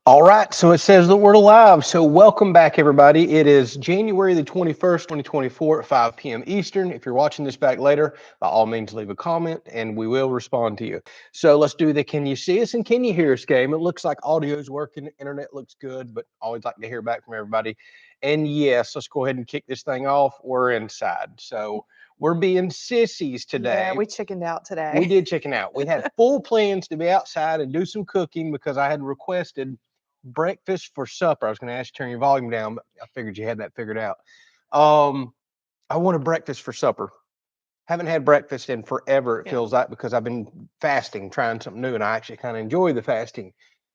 All right, so it says that we're live. So welcome back, everybody. It is January the 21st, 2024 at 5 p.m. Eastern. If you're watching this back later, by all means, leave a comment and we will respond to you. So let's do the can you see us and can you hear us game. It looks like audio's working, internet looks good, but always like to hear back from everybody. And yes, let's go ahead and kick this thing off. We're inside. So we're being sissies Yeah, today. we chickened out We today. did chicken out. We had full plans to be outside and do some cooking because I had requested breakfast for supper. I was going to ask you to turn your volume down, but I figured you had that figured out. Um, I wanted breakfast for supper. Haven't had breakfast in forever, it Yeah. feels like, because I've been fasting, trying something new, and I actually kind of enjoy the fasting.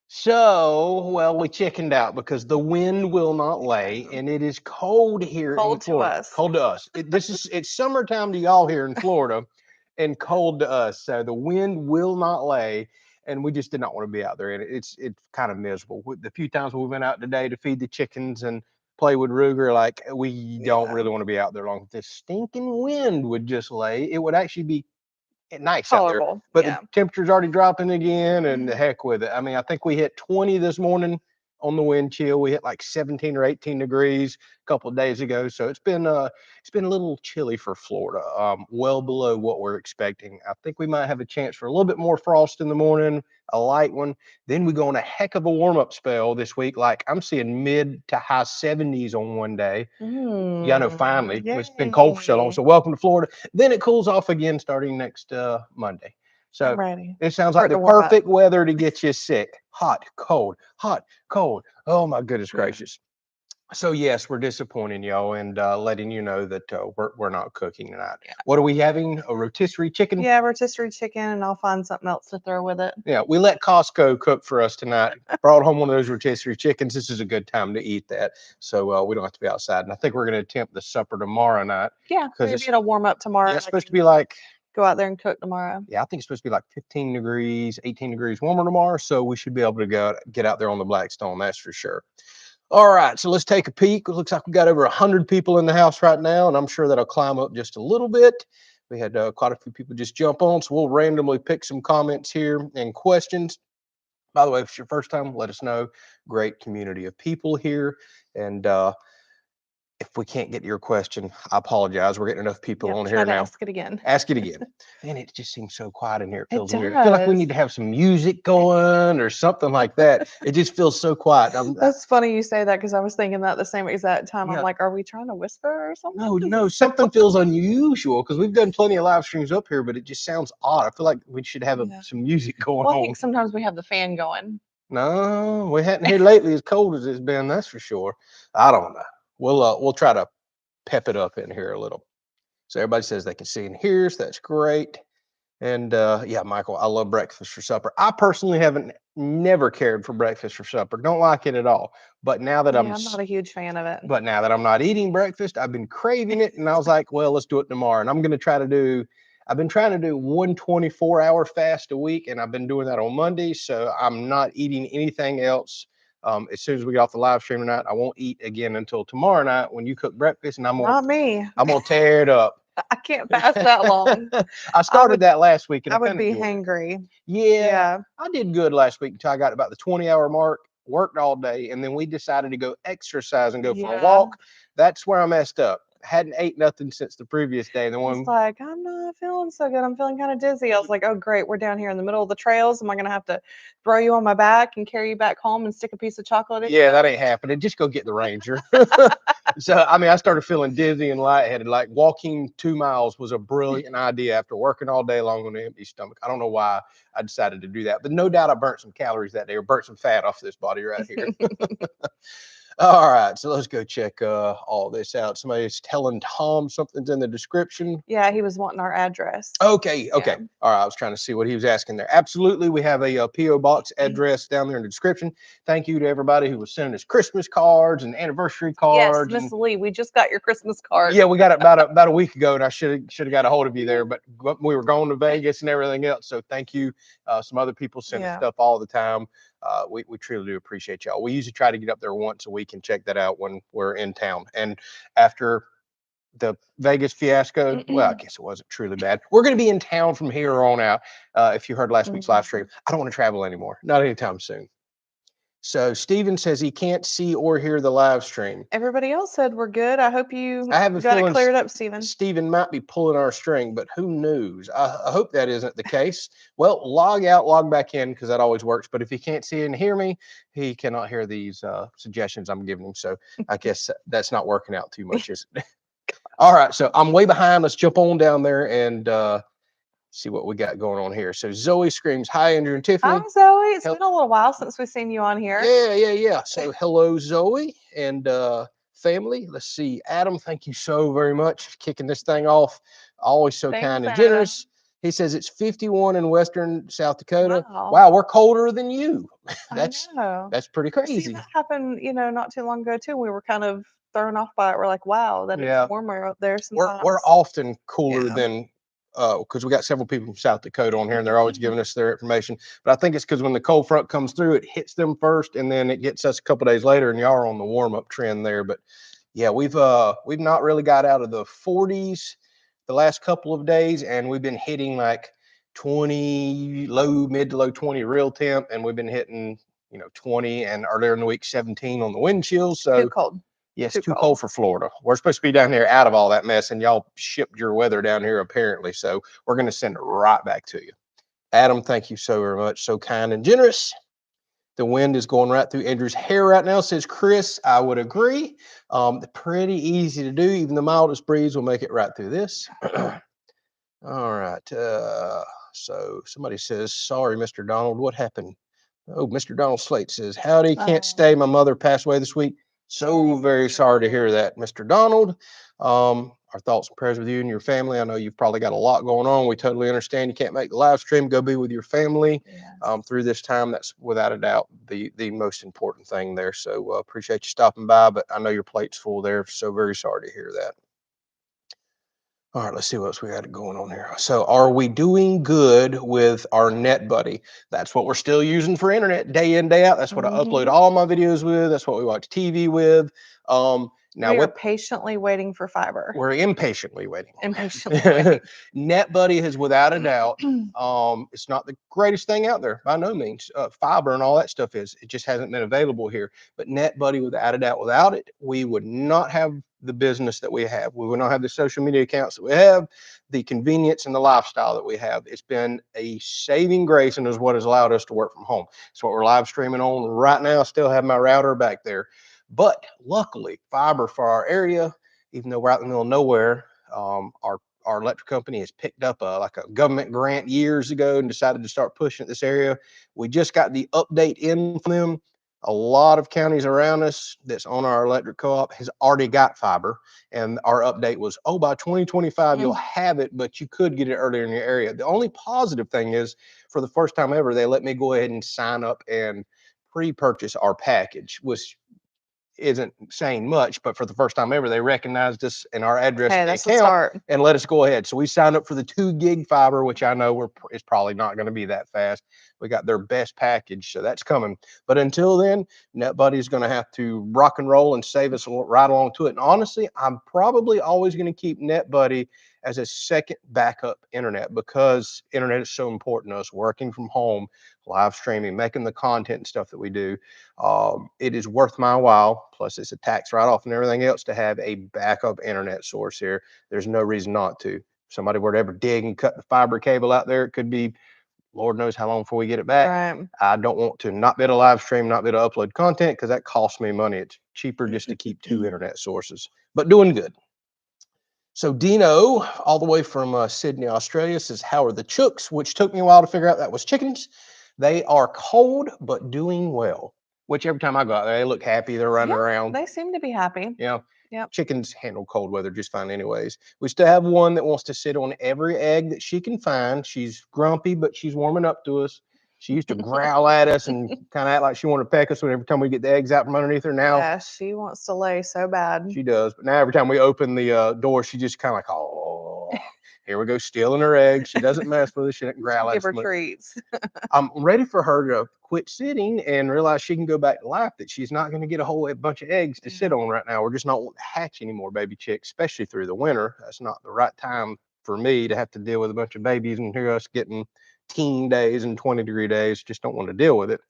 So, well, we chickened out because the wind will not lay, and it is cold here in Cold to Florida. us. Cold to us. It's summertime to y'all here in Florida, and cold to us. So the wind will not lay, and we just did not want to be out there. And it's kind of miserable. The few times we went out today to feed the chickens and play with Ruger, like we don't Yeah. really want to be out there long. If this stinking wind would just lay, it would actually be nice out there. Tolerable. But the Yeah. temperature's already dropping again, and the Mhm. heck with it. I mean, I think we hit 20 this morning on the wind chill. We hit like 17 or 18 degrees a couple of days ago, so it's been a little chilly for Florida. Well below what we're expecting. I think we might have a chance for a little bit more frost in the morning, a light one. Then we go on a heck of a warm up spell this week. Like I'm seeing mid to high 70s on one day. Yeah, I know. Finally, it's been cold for so long. Yay. So welcome to Florida. Then it cools off again starting next Monday. I'm So ready. it sounds like Start the to warm up. perfect weather to get you sick. Hot, cold, hot, cold. Oh my goodness Yeah. gracious. So yes, we're disappointing y'all and letting you know that we're not cooking tonight. Yeah. What are we having? A rotisserie chicken? Yeah, rotisserie chicken, and I'll find something else to throw with it. Yeah, we let Costco cook for us tonight. Brought home one of those rotisserie chickens. This is a good time to eat that, so we don't have to be outside. And I think we're going to attempt the supper tomorrow night Yeah, because maybe it'll warm up tomorrow. it's I supposed to can be like go out there and cook tomorrow. I think it's supposed to be like 15 degrees, 18 degrees warmer tomorrow. So we should be able to get out there on the Blackstone. That's for sure. All right, so let's take a peek. It looks like we got over 100 people in the house right now, and I'm sure that'll climb up just a little bit. We had quite a few people just jump on, so we'll randomly pick some comments here and questions. By the way, if it's your first time, let us know. Great community of people here. And if we can't get to your question, I apologize. We're getting enough people Yep, on try here to now. ask it again. Ask it again. And it just seems so quiet in here. It It feels weird. I feel like we does. need to have some music going or something like that. It just feels so quiet. That's funny you say that because I was thinking that the same exact time. I'm Yeah, like, are we trying to whisper or no, something? no, something feels unusual because we've done plenty of live streams up here, but it just sounds odd. I feel like we should have Yeah. some music going Well, I on. think sometimes we have the fan going. No, we hadn't here lately as cold as it's been. That's for sure. I don't know. We'll try to pep it up in here a little. So everybody says they can see and hear, so that's great. And yeah, Michael, I love breakfast for supper. I personally haven't never cared for breakfast for supper. Don't like it at all. But now that Yeah, I'm not a huge fan of it. I'm not eating breakfast, I've been craving it, and I was like, well, let's do it tomorrow. And I'm going to try to do. I've been trying to do 1 24-hour fast a week, and I've been doing that on Mondays. So I'm not eating anything else. As soon as we get off the live stream tonight, I won't eat again until tomorrow night when you cook breakfast, and Not me. I'm gonna tear it up. I can't fast that long. I I started would that last week and I I would kind of be enjoyed it. hangry. Yeah, Yeah. I did good last week until I got about the 20-hour mark, worked all day, and then we decided to go exercise and go for a Yeah. walk. That's where I messed up. Hadn't ate nothing since the previous day. And the He's one, like, I'm not feeling so good. I'm feeling kind of dizzy. I was like, oh, great. We're down here in the middle of the trails. Am I going to have to throw you on my back and carry you back home and stick a piece of chocolate in yeah, that ain't happening. Just go get the Ranger. So, I mean, I started feeling dizzy and lightheaded. Like walking 2 miles was a brilliant idea after working all day long on an empty stomach. I don't know why I decided to do that, but no doubt I burnt some calories that day or burnt some fat off this body right here. you? All right, so let's go check all this out. Somebody's telling Tom something's in the description. Yeah, he was wanting our address. Okay, Yeah. okay. All right, I was trying to see what he was asking there. Absolutely, we have a, PO box address down there in the description. Thank you to everybody who was sending us Christmas cards and anniversary Yes, cards. Miss And Lee, we just got your Christmas card. yeah, we got it about a week ago, and I should have got a hold of you there, but we were going to Vegas and everything else. So thank you. Some other people send us Yeah. stuff all the time. We truly do appreciate y'all. We usually try to get up there once a week and check that out when we're in town. And after the Vegas fiasco, well, I guess it wasn't truly bad. We're going to be in town from here on out. If you heard last week's live stream, I don't want to travel anymore, not anytime soon. So Steven says he can't see or hear the live stream. Everybody else said we're good. I hope you I have a got it feeling cleared up, Steven. Steven might be pulling our string, but who knows? I hope that isn't the case. Well, log out, log back in, because that always works. But if he can't see and hear me, he cannot hear these suggestions I'm giving him. So I guess that's not working out too much, is it? All right, so I'm way behind. Let's jump on down there and see what we got going on here. So Zoe screams, "Hi, Andrew and Tiffany." Hi, Zoe. It's Hel- been a little while since we've seen you on here. Yeah. So hello, Zoe and family. Let's see. Adam, thank you so very much for kicking this thing off. Always so Thanks, kind and Adam. generous. He says it's 51 in western South Dakota. Wow. Wow, we're colder than you. That's I know. that's pretty See, crazy. that happened, not too long ago too. We were kind of thrown off by it. We're like, wow, that Yeah. it's warmer up there We're sometimes. often cooler Yeah. than because we got several people from South Dakota on here and they're always giving us their information. But I think it's because when the cold front comes through, it hits them first and then it gets us a couple days later, and y'all are on the warm up trend there. But yeah, we've not really got out of the 40s the last couple of days, and we've been hitting like 20 mid to low 20 real temp, and we've been hitting 20 and earlier in the week 17 on the wind chills. So Too cold. yes, Too too cold. cold for Florida. We're supposed to be down here out of all that mess, and y'all shipped your weather down here apparently. So we're going to send it right back to you. Adam, thank you so very much. So kind and generous. The wind is going right through Andrew's hair right now, says Chris. I would agree. Pretty easy to do. Even the mildest breeze will make it right through this. All right. So somebody says, sorry, Mr. Donald. What happened? Oh, Mr. Donald Slate says, howdy. Can't stay. My mother passed away this week. So very sorry to hear that, Mr. Donald. Our thoughts and prayers with you and your family. I know you've probably got a lot going on. We totally understand you can't make the live stream. Go be with your family through this time. That's without a doubt the most important thing there. So appreciate you stopping by, but I know your plate's full there. So very sorry to hear that. All right, let's see what else we got going on here. So are we doing good with our Net Buddy? That's what we're still using for internet day in, day out. That's what I upload all my videos with. That's what we watch TV with. Now we are patiently waiting for fiber. We're impatiently waiting. Impatiently waiting. Net Buddy has without a doubt, it's not the greatest thing out there by no means. Fiber and all that stuff is. It just hasn't been available here. But Net Buddy, without a doubt, without it, we would not have the business that we have. We would not have the social media accounts that we have, the convenience and the lifestyle that we have. It's been a saving grace and is what has allowed us to work from home. It's what we're live streaming on right now. I still have my router back there. But luckily, fiber for our area, even though we're out in the middle of nowhere, our electric company has picked up like a government grant years ago and decided to start pushing it this area. We just got the update in from them. A lot of counties around us that's on our electric co-op has already got fiber, and our update was, oh, by 2025 you'll have it, but you could get it earlier in your area. The only positive thing is, for the first time ever, they let me go ahead and sign up and pre-purchase our package, which isn't saying much, but for the first time ever, they recognized us and our address in the account and let us go ahead. So we signed up for the 2 gig fiber, which I know is probably not going to be that fast. We got their best package, so that's coming. But until then, NetBuddy is going to have to rock and roll and save us right along to it. And honestly, I'm probably always going to keep NetBuddy as a second backup internet, because internet is so important to us working from home, live streaming, making the content and stuff that we do. It is worth my while. Plus, it's a tax write-off and everything else to have a backup internet source here. There's no reason not to. If somebody were to ever dig and cut the fiber cable out there, it could be Lord knows how long before we get it back. Right. I don't want to not be able to live stream, not be able to upload content, because that costs me money. It's cheaper just to keep 2 internet sources, but doing good. So Dino, all the way from Sydney, Australia, says, how are the chooks? Which took me a while to figure out that was chickens. They are cold, but doing well. Which every time I go out there, they look happy. They're running around. They seem to be happy. Yeah. Yep. Chickens handle cold weather just fine anyways. We still have one that wants to sit on every egg that she can find. She's grumpy, but she's warming up to us. She used to growl at us and kind of act like she wanted to peck us every time we get the eggs out from underneath her. Now, yeah, she wants to lay so bad. She does. But now every time we open the door, she just kind of like, oh, here we go, stealing her eggs. She doesn't mess with us. She doesn't growl at us. Give her treats. I'm ready for her to quit sitting and realize she can go back to life, that she's not going to get a whole bunch of eggs to sit on right now. We're just not wanting to hatch anymore, baby chicks, especially through the winter. That's not the right time for me to have to deal with a bunch of babies and hear us getting teen days and 20-degree days. Just don't want to deal with it.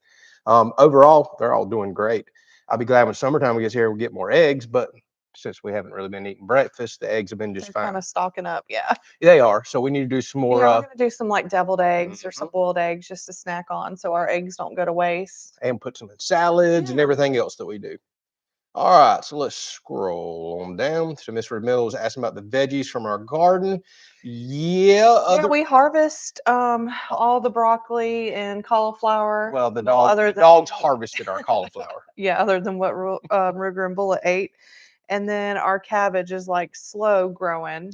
Overall, they're all doing great. I'll be glad when summertime gets here, we'll get more eggs, but since we haven't really been eating breakfast, the eggs have been just They're kind fine. of stocking up. Yeah. They are. So we need to do some more. Yeah, we're gonna do some like deviled eggs or Mhm. some boiled eggs just to snack on, so our eggs don't go to waste. And put some in salads and Yeah. everything else that we do. All right, so let's scroll on down. So Miss Middle was asking about the veggies from our garden. Yeah, Yeah, we harvest all the broccoli and cauliflower. well, the Other than dogs harvested our cauliflower. yeah, other than what Ruger and Bullet ate, and then our cabbage is like slow growing.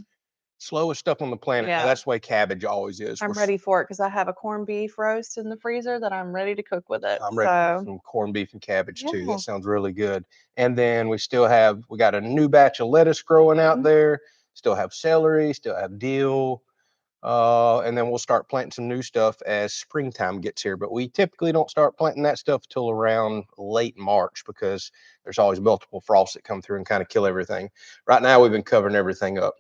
Slowest stuff on the planet. Yeah. That's the way cabbage always is. I'm ready for it because I have a corned beef roast in the freezer that I'm ready to cook with it. I'm ready for So some corned beef and cabbage too. yeah. That sounds really good. And then we got a new batch of lettuce growing out Mhm. there. Still have celery, still have dill. And then we'll start planting some new stuff as springtime gets here. But we typically don't start planting that stuff till around late March because there's always multiple frosts that come through and kind of kill everything. Right now, we've been covering everything up.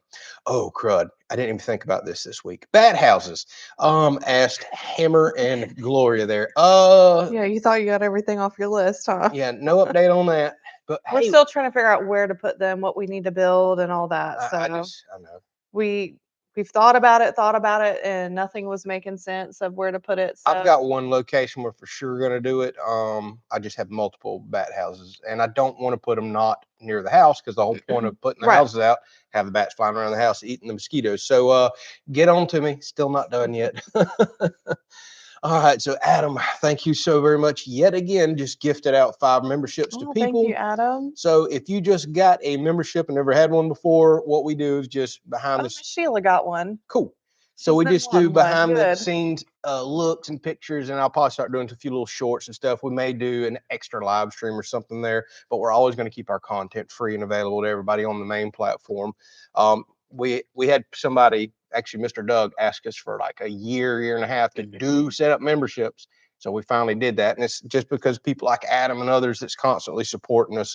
Oh, crud. I didn't even think about this week. Bat houses. Asked Hammer and Gloria there. Yeah, you thought you got everything off your list, huh? Yeah, no update on that. But We're hey, still trying to figure out where to put them, what we need to build, and all that. I So know. we we've thought about it, and nothing was making sense of where to put it. I've So got one location we're for sure going to do it. I just have multiple bat houses, and I don't want to put them not near the house because the whole point of putting the right. houses out, have the bats flying around the house eating the mosquitoes. So get on to me. Still not done yet. All right. So Adam, thank you so very much yet again. Just gifted out 5 memberships to Oh, thank you, people. Adam. So if you just got a membership and never had one before, what we do is just behind Oh, the Miss Sheila got one. cool. So She's we been just do wanting one. behind the Good. scenes looks and pictures, and I'll probably start doing a few little shorts and stuff. We may do an extra live stream or something there, but we're always going to keep our content free and available to everybody on the main platform. We had somebody, actually Mr. Doug, ask us for like a year and a half to set up memberships. So we finally did that, and it's just because people like Adam and others that's constantly supporting us.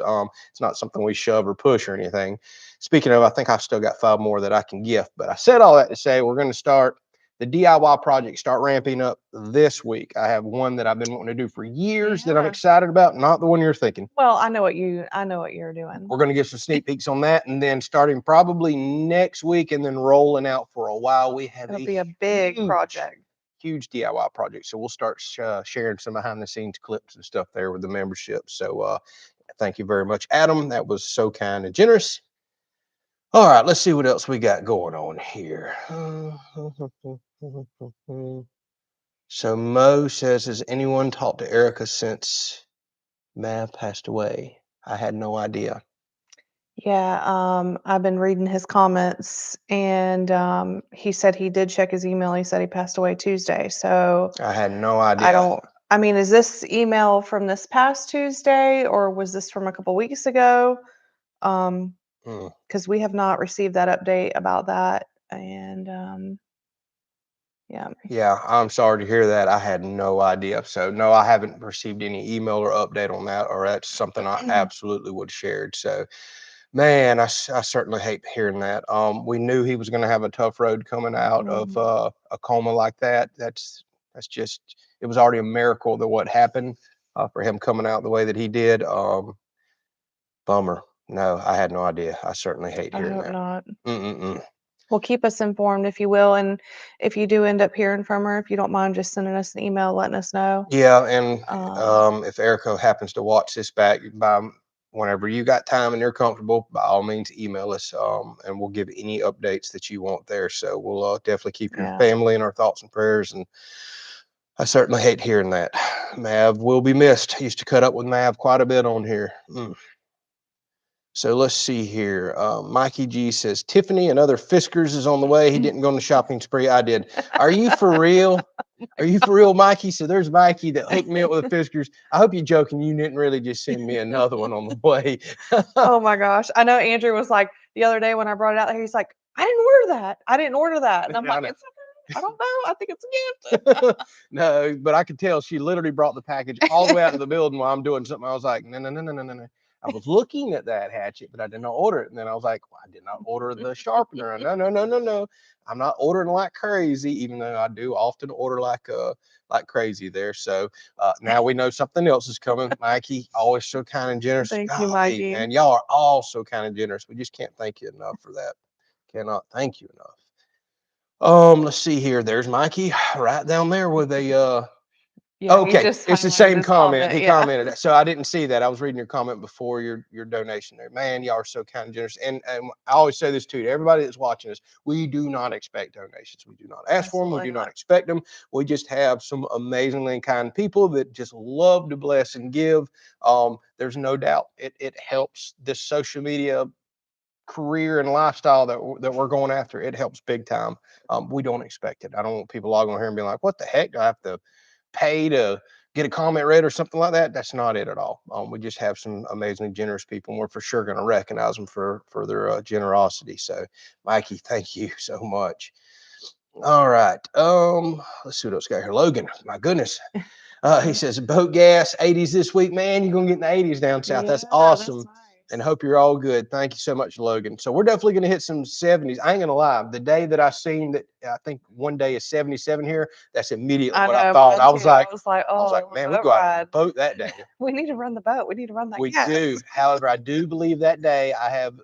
It's not something we shove or push or anything. Speaking of, I think I've still got 5 more that I can gift. But I said all that to say we're going to start the DIY project, start ramping up this week. I have one that I've been wanting to do for years that I'm Yeah. excited about, not the one you're thinking. Well, I know what you're doing. We're going to get some sneak peeks on that, and then starting probably next week and then rolling out for a while. We have It'll be a big project. huge DIY project. So we'll start sharing some behind the scenes clips and stuff there with the membership. So thank you very much, Adam. That was so kind and generous. All right, let's see what else we got going on here. So Mo says, has anyone talked to Erica since Mav passed away? I had no idea. Yeah, I've been reading his comments, and he said he did check his email. He said he passed away Tuesday. So I had no idea. I don't. I mean, is this email from this past Tuesday, or was this from a couple weeks ago? Because we have not received that update about that, and yeah. Yeah, I'm sorry to hear that. I had no idea. So no, I haven't received any email or update on that, or that's something I absolutely would have shared. So man, I certainly hate hearing that. We knew he was going to have a tough road coming out of a coma like that. That's just, it was already a miracle that what happened for him coming out the way that he did. Bummer. No, I had no idea. I certainly hate I hearing hope that. not. Mm-mm-mm. Well, keep us informed if you will, and if you do end up hearing from her, if you don't mind just sending us an email, letting us know. Yeah, and Um, if Erica happens to watch this back by whenever you got time and you're comfortable, by all means email us, and we'll give any updates that you want there. So we'll definitely keep your yeah. family in our thoughts and prayers. And I certainly hate hearing that. Mav will be missed. Used to cut up with Mav quite a bit on here. So let's see here. Mikey G says Tiffany and other Fiskars is on the way. He didn't go on the shopping spree. I did. Are you for real? Are you for real, Mikey? So there's Mikey that hooked me up with the Fiskars. I hope you're joking. You didn't really just send me another one on the way. Oh my gosh. I know Andrew was like the other day when I brought it out there, he's like, I didn't order that. I didn't order that. And I'm Yeah, I like, know. it's okay. I don't know. I think it's a gift. No, but I could tell she literally brought the package all the way out to the building while I'm doing something. I was like, no. I was looking at that hatchet, but I did not order it. And then I was like, well, I did not order the sharpener. No, no, no, no, no. I'm not ordering like crazy, even though I do often order like crazy there. So now we know something else is coming. Mikey, always so kind and generous. Thank you, Golly, Mikey. man, y'all are all so kind and generous. We just can't thank you enough for that. Cannot thank you enough. Let's see here. There's Mikey right down there with a Yeah, he okay, just it's the highlighted same his comment. He yeah. commented it. So I didn't see that. I was reading your comment before your donation there. Man, y'all are so kind and generous. And I always say this too to everybody that's watching us. We do not expect donations. We do not ask for them. We do not expect them. We just have some amazingly kind people that just love to bless and give. There's no doubt it helps this social media career and lifestyle that we're going after. It helps big time. We don't expect it. I don't want people logging on here and being like, what the heck? Do I have to pay to get a comment read or something like that? That's not it at all. We just have some amazingly generous people, and we're for sure going to recognize them for their generosity. So, Mikey, thank you so much. All right. Let's see what else got here. Logan, my goodness. He says boat gas 80s this week. Man, you're gonna get in the 80s down south. That's awesome. That's nice. And hope you're all good. Thank you so much, Logan. So we're definitely gonna hit some 70s. I ain't gonna lie. The day that I seen that, I think one day is 77 here. That's immediately what I thought. I was like, man, we go out on a boat that day. We need to run the boat. We need to run that We gas. do. However, I do believe that day I have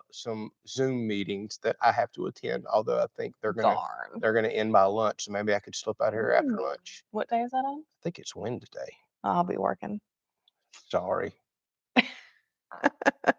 some Zoom meetings that I have to attend. Although I think they're gonna end by lunch, so maybe I could slip out here after lunch. What day is that on? I think it's Wednesday. I'll be working. Sorry.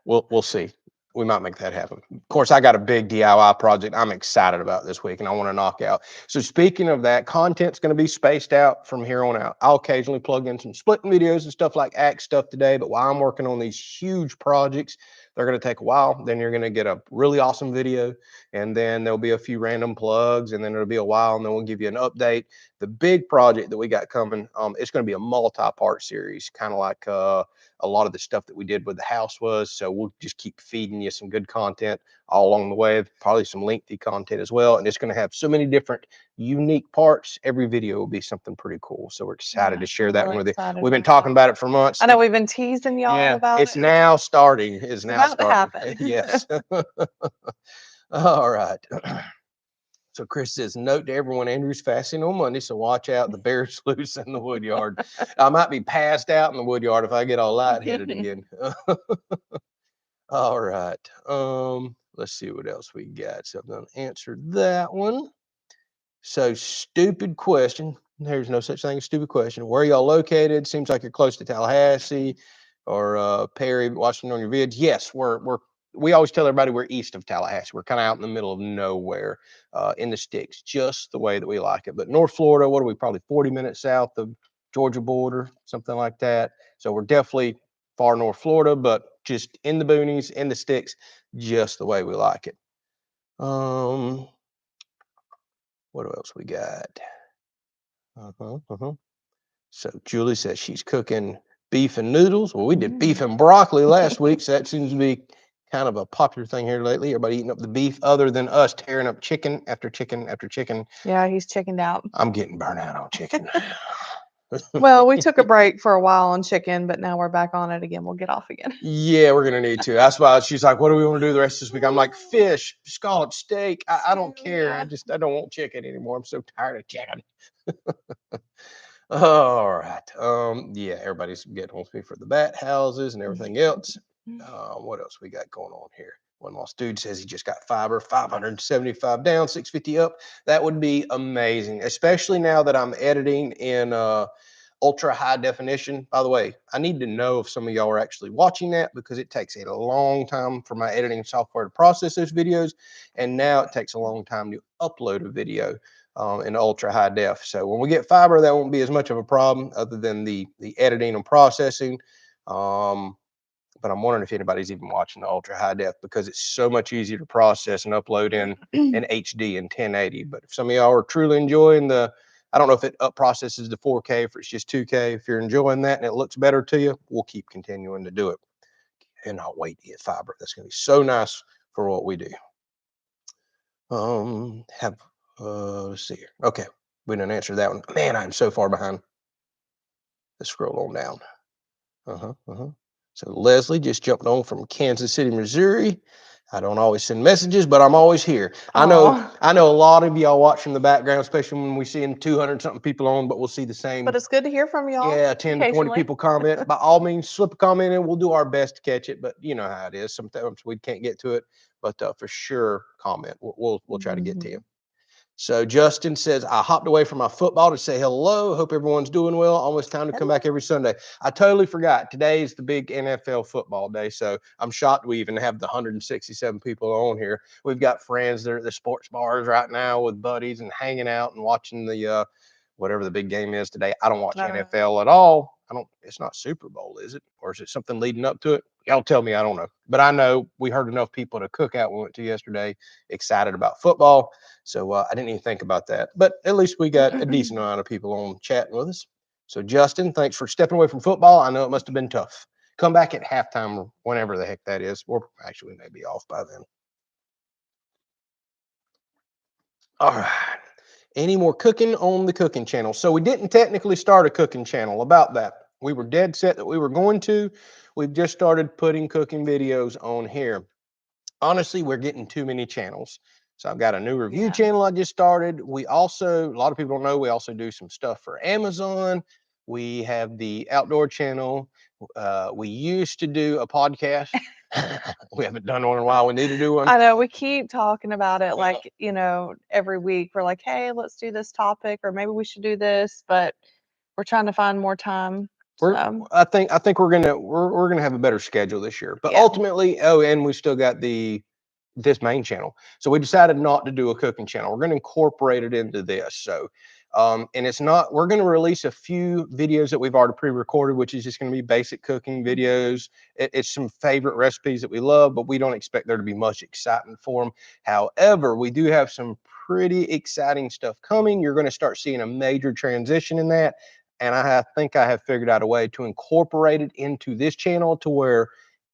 We'll see. We might make that happen. Of course, I got a big DIY project I'm excited about this week and I want to knock out. So speaking of that, content's going to be spaced out from here on out. I'll occasionally plug in some splitting videos and stuff like act stuff today, but while I'm working on these huge projects, they're going to take a while. Then you're going to get a really awesome video, and then there'll be a few random plugs, and then it'll be a while, and then we'll give you an update. The big project that we got coming, it's going to be a multi-part series, kind of like a lot of the stuff that we did with the house was. So we'll just keep feeding you some good content all along the way, probably some lengthy content as well. And it's going to have so many different unique parts. Every video will be something pretty cool. So we're excited to share that one with you. We've been talking about it for months. I know we've been teasing y'all about it. It's now starting. It's now about starting. to happen. Yes. All right. So Chris says, note to everyone, Andrew's fasting on Monday, so watch out. The bear's loose in the wood yard. I might be passed out in the wood yard if I get all lightheaded again. All right. Let's see what else we got. So I'm going to answer that one. So stupid question. There's no such thing as stupid question. Where are y'all located? Seems like you're close to Tallahassee or Perry, watching on your vids. Yes, we always tell everybody we're east of Tallahassee. We're kind of out in the middle of nowhere in the sticks, just the way that we like it. But North Florida, what are we, probably 40 minutes south of Georgia border, something like that. So we're definitely far North Florida, but just in the boonies, in the sticks, just the way we like it. What else we got? So Julie says she's cooking beef and noodles. Well, we did beef and broccoli last week, so that seems to be kind of a popular thing here lately. Everybody eating up the beef, other than us tearing up chicken after chicken after chicken. Yeah, he's chickened out. I'm getting burnt out on chicken. Well, we took a break for a while on chicken, but now we're back on it again. We'll get off again. Yeah, we're gonna need to. That's why she's like, "What do we want to do the rest of this week?" I'm like, "Fish, scallop, steak. I don't care. Yeah. I don't want chicken anymore. I'm so tired of chicken." All right. Yeah, everybody's getting on me for the bat houses and everything else. What else we got going on here? One lost dude says he just got fiber, 575 down, 650 up. That would be amazing, especially now that I'm editing in ultra high definition. By the way, I need to know if some of y'all are actually watching that, because it takes a long time for my editing software to process those videos. And now it takes a long time to upload a video in ultra high def. So when we get fiber, that won't be as much of a problem, other than the editing and processing. But I'm wondering if anybody's even watching the ultra high def, because it's so much easier to process and upload in HD and 1080. But if some of y'all are truly enjoying I don't know if it up processes to 4K, if it's just 2K. If you're enjoying that and it looks better to you, we'll keep continuing to do it. And I'll wait to get fiber. That's going to be so nice for what we do. Let's see here. Okay, we didn't answer that one. Man, I'm so far behind. Let's scroll on down. So Leslie just jumped on from Kansas City, Missouri. I don't always send messages, but I'm always here. I know a lot of y'all watch from the background, especially when we see 200 something people on, but we'll see the same. But it's good to hear from y'all. Yeah, 10 to 20 people comment. By all means, slip a comment in. We'll do our best to catch it, but you know how it is. Sometimes we can't get to it, but for sure, comment. We'll try to get to you. So Justin says, I hopped away from my football to say hello. Hope everyone's doing well. Almost time to come back every Sunday. I totally forgot. Today is the big NFL football day. So I'm shocked we even have the 167 people on here. We've got friends that are at the sports bars right now with buddies and hanging out and watching the whatever the big game is today. I don't watch NFL at all. It's not Super Bowl, is it? Or is it something leading up to it? Y'all tell me, I don't know. But I know we heard enough people at a cookout we went to yesterday excited about football. So I didn't even think about that. But at least we got a decent amount of people on chatting with us. So Justin, thanks for stepping away from football. I know it must have been tough. Come back at halftime or whenever the heck that is. Or actually we may be off by then. All right. Any more cooking on the cooking channel? So we didn't technically start a cooking channel about that. We were dead set that we were going to. We've just started putting cooking videos on here. Honestly, we're getting too many channels. So I've got a new review channel I just started. We also, a lot of people don't know, we also do some stuff for Amazon. We have the outdoor channel. We used to do a podcast. We haven't done one in a while. We need to do one. I know we keep talking about it, like, you know, every week we're like, hey, let's do this topic, or maybe we should do this, but we're trying to find more time. I think we're gonna have a better schedule this year. But ultimately, and we still got this main channel. So we decided not to do a cooking channel. We're going to incorporate it into this. So, and it's not, we're going to release a few videos that we've already pre-recorded, which is just going to be basic cooking videos. It's some favorite recipes that we love, but we don't expect there to be much excitement for them. However, we do have some pretty exciting stuff coming. You're going to start seeing a major transition in that. And I think I have figured out a way to incorporate it into this channel to where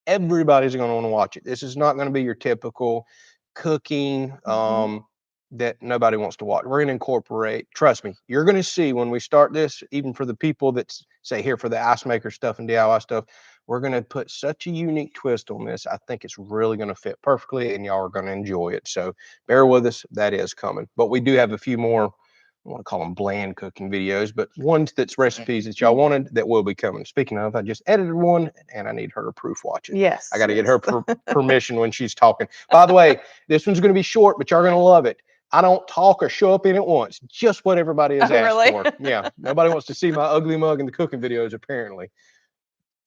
everybody's going to want to watch it. This is not going to be your typical cooking that nobody wants to watch. We're going to incorporate, trust me, you're going to see when we start this, even for the people that say here for the ice maker stuff and DIY stuff, we're going to put such a unique twist on this. I think it's really going to fit perfectly and y'all are going to enjoy it. So bear with us. That is coming. But we do have a few more, I want to call them bland cooking videos, but ones that's recipes that y'all wanted that will be coming. Speaking of, I just edited one and I need her to proof watch it. Yes. I got to get her permission when she's talking. By the way, this one's going to be short, but y'all are going to love it. I don't talk or show up in it once, just what everybody has asked for. Yeah. Nobody wants to see my ugly mug in the cooking videos, apparently.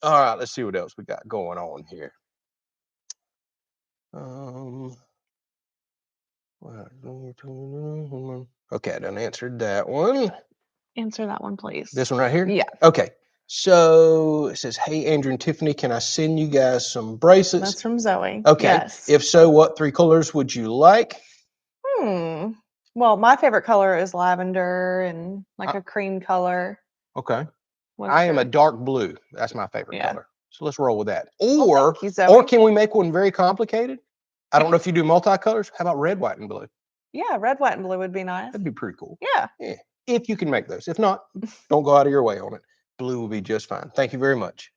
All right. Let's see what else we got going on here. Okay, I done answered that one. Answer that one, please. This one right here? Yeah. Okay. So it says, hey, Andrew and Tiffany, can I send you guys some bracelets? That's from Zoe. Okay. Yes. If so, what 3 colors would you like? Well, my favorite color is lavender and like a cream color. Okay. I am a dark blue. That's my favorite color. So let's roll with that. Or can we make one very complicated? I don't know if you do multicolors. How about red, white, and blue? Yeah, red, white, and blue would be nice. That'd be pretty cool. Yeah. If you can make those. If not, don't go out of your way on it. Blue will be just fine. Thank you very much.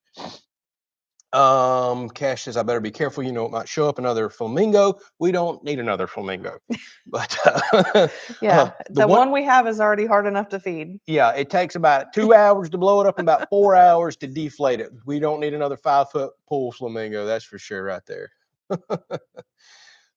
Cash says I better be careful. You know, it might show up another flamingo. We don't need another flamingo. But yeah, the one we have is already hard enough to feed. Yeah, it takes about 2 hours to blow it up and about 4 hours to deflate it. We don't need another 5-foot pool flamingo. That's for sure right there.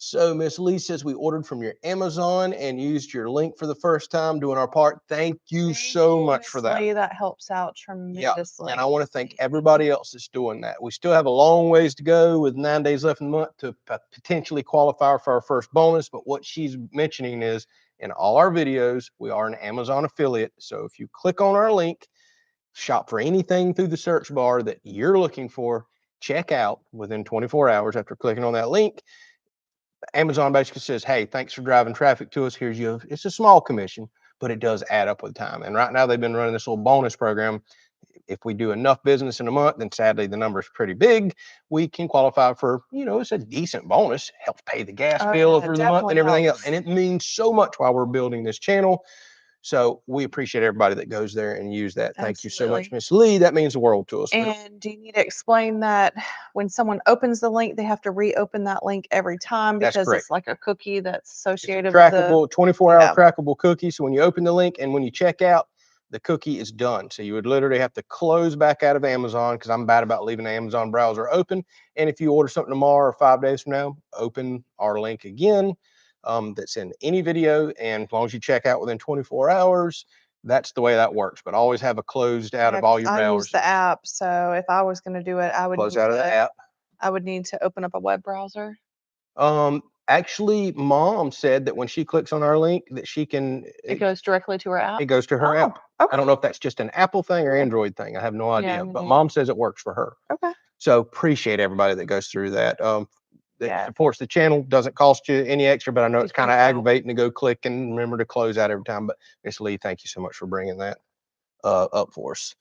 So Miss Lee says we ordered from your Amazon and used your link for the first time doing our part. Thank you so much for that. Lee, that helps out tremendously. Yeah, and I want to thank everybody else that's doing that. We still have a long ways to go with 9 days left in the month to potentially qualify for our first bonus. But what she's mentioning is in all our videos, we are an Amazon affiliate. So if you click on our link, shop for anything through the search bar that you're looking for, check out within 24 hours after clicking on that link. Amazon basically says, hey, thanks for driving traffic to us. Here's you. It's a small commission, but it does add up with time. And right now they've been running this little bonus program. If we do enough business in a month, then sadly the number is pretty big. We can qualify for, you know, it's a decent bonus. Helps pay the gas bill for the month and everything else. And it means so much while we're building this channel. So we appreciate everybody that goes there and use that. Thank you so much, Absolutely. Miss Lee. That means the world to us. And do you need to explain that when someone opens the link, they have to reopen that link every time That's because correct. it's like a cookie that's It's a associated with the. trackable, 24-hour Yeah. trackable cookie. So when you open the link and when you check out, the cookie is done. So you would literally have to close back out of Amazon, because I'm bad about leaving the Amazon browser open. And if you order something tomorrow or 5 days from now, open our link again. That's in any video. And as long as you check out within 24 hours, that's the way that works. But always have a closed out Yeah, of all 'cause your I use browsers. the app, so if I was gonna do it, Close out of the app. I would need to open up a web browser. Actually, Mom said that when she clicks on our link, that she can, It goes directly to her app? it goes to her Oh, app. I okay. don't know if that's just an Apple thing or Yeah. Android thing. I have no Yeah, idea, me but neither. Mom says it works for her. Okay. So appreciate everybody that goes through that. That Yeah. supports the channel, doesn't cost you any extra, but I know You it's kind of think so? aggravating to go click and remember to close out every time. But Miss Lee, thank you so much for bringing that up for us.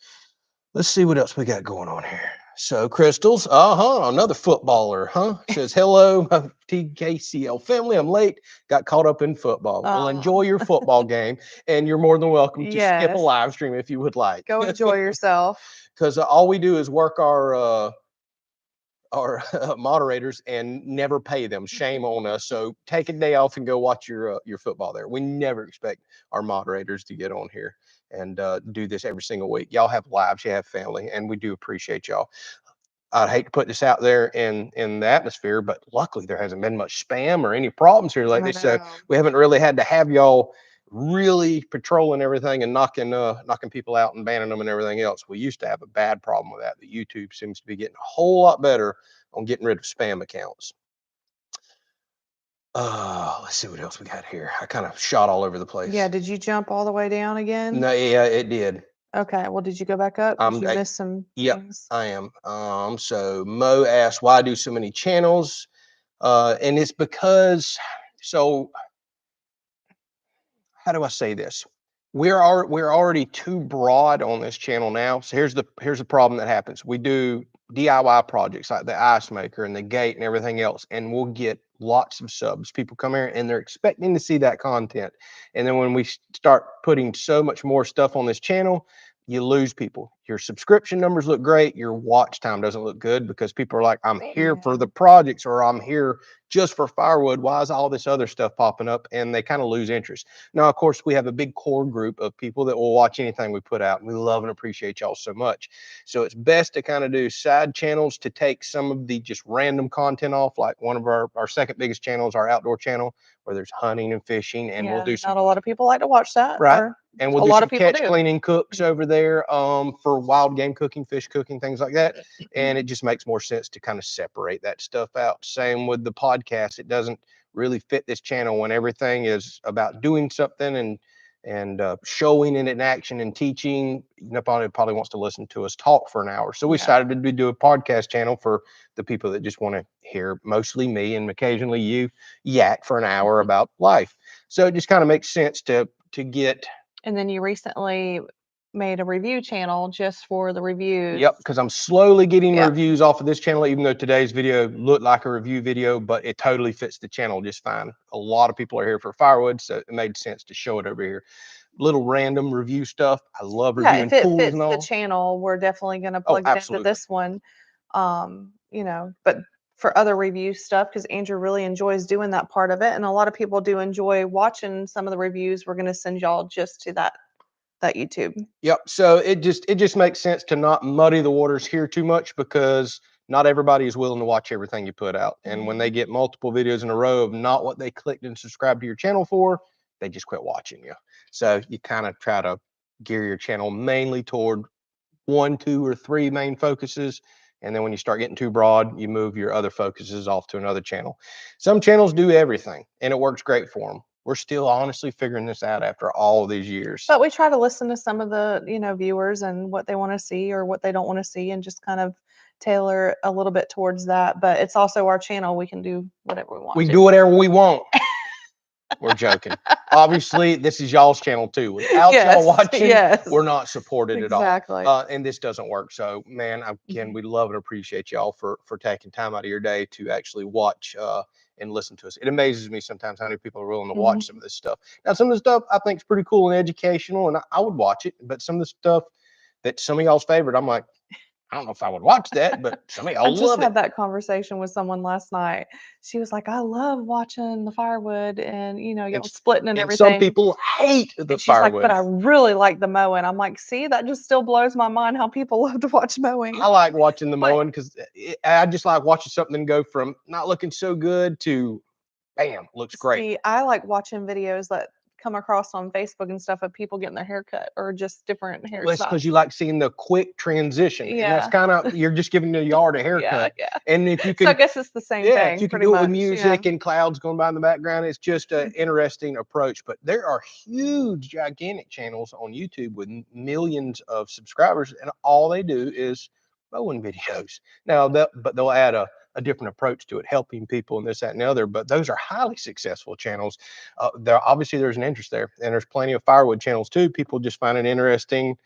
Let's see what else we got going on here. So Crystals, another footballer, huh? Says hello, my TKCL family. I'm late, got caught up in football. Well, enjoy your football game, and you're more than welcome to skip a Yes. live stream if you would like. Go enjoy yourself. Because all we do is work our moderators and never pay them. Shame on us. So take a day off and go watch your football there. We never expect our moderators to get on here and do this every single week. Y'all have lives, you have family, and we do appreciate y'all. I'd hate to put this out there in the atmosphere, but luckily there hasn't been much spam or any problems here lately. So we haven't really had to have y'all really patrolling everything and knocking people out and banning them and everything else. We used to have a bad problem with that. The YouTube seems to be getting a whole lot better on getting rid of spam accounts. Let's see what else we got here. I kind of shot all over the place. Yeah, did you jump all the way down again? No, yeah, it did. Okay, well, did you go back up? Did you miss some Yep, things? I am. So Mo asked, why do so many channels? And it's because, so how do I say this? We're already too broad on this channel now. So here's the problem that happens. We do DIY projects like the ice maker and the gate and everything else, and we'll get lots of subs. People come here and they're expecting to see that content. And then when we start putting so much more stuff on this channel, you lose people. Your subscription numbers look great. Your watch time doesn't look good because people are like, I'm here for the projects, or I'm here just for Firewood. Why is all this other stuff popping up? And they kind of lose interest. Now, of course, we have a big core group of people that will watch anything we put out. And we love and appreciate y'all so much. So it's best to kind of do side channels to take some of the just random content off. Like one of our second biggest channels, our outdoor channel, where there's hunting and fishing, and we'll do some. Not a lot of people like to watch that. Right. Or And we'll a do lot some of people catch do. cleaning cooks over there for wild game cooking, fish cooking, things like that. And it just makes more sense to kind of separate that stuff out. Same with the podcast. It doesn't really fit this channel when everything is about doing something and showing it in action and teaching. Nobody probably wants to listen to us talk for an hour. So we decided to do a podcast channel for the people that just want to hear mostly me and occasionally you yak for an hour about life. So it just kind of makes sense to get. And then you recently made a review channel just for the reviews. Yep, because I'm slowly getting reviews off of this channel, even though today's video looked like a review video, but it totally fits the channel just fine. A lot of people are here for Firewood, so it made sense to show it over here. Little random review stuff. I love reviewing if it pools fits and the all. channel, we're definitely going to plug it into Absolutely. this one. But for other review stuff, because Andrew really enjoys doing that part of it, and a lot of people do enjoy watching some of the reviews, we're going to send y'all just to that YouTube. Yep. So it just makes sense to not muddy the waters here too much, because not everybody is willing to watch everything you put out. And when they get multiple videos in a row of not what they clicked and subscribed to your channel for, they just quit watching you. So you kind of try to gear your channel mainly toward 1, 2, or 3 main focuses. And then when you start getting too broad, you move your other focuses off to another channel. Some channels do everything and it works great for them. We're still honestly figuring this out after all of these years. But we try to listen to some of the, viewers and what they want to see or what they don't want to see, and just kind of tailor a little bit towards that. But it's also our channel. We can do whatever we want. We do whatever we want. We're joking. Obviously, this is y'all's channel too. Without y'all Yes, watching, yes. we're not supported at all. Exactly. And this doesn't work. So, man, again, Mhm. we love and appreciate y'all for taking time out of your day to actually watch and listen to us. It amazes me sometimes how many people are willing to watch some Mhm. of this stuff. Now, some of the stuff I think is pretty cool and educational, and I would watch it. But some of the stuff that some of y'all's favorite, I'm like, I don't know if I would watch that, but some of I y'all just love it. had that conversation with someone last night. She was like, "I love watching the Firewood and, And, y'all splitting and and some everything." people hate the And she's like, "But Firewood. I really like the mowing." I'm like, "See, that just still blows my mind how people love to watch mowing." I like watching the But mowing because I just like watching something go from not looking so good to bam, looks great. see, I like watching videos that come across on Facebook and stuff of people getting their hair cut or just different Well, it's hairstyles. because you like seeing the quick transition, and that's Yeah. kind of you're just giving the yard a Yeah, haircut. yeah. And if you So I can, guess it's the same yeah, if thing you can pretty do it with much, yeah. music and clouds going by in the background, it's just an Mhm. interesting approach. But there are huge, gigantic channels on YouTube with millions of subscribers, and all they do is mowing videos. Now, but they'll add a different approach to it, helping people and this, that, and the other. But those are highly successful channels. There's an interest there, and there's plenty of firewood channels too. People just find it interesting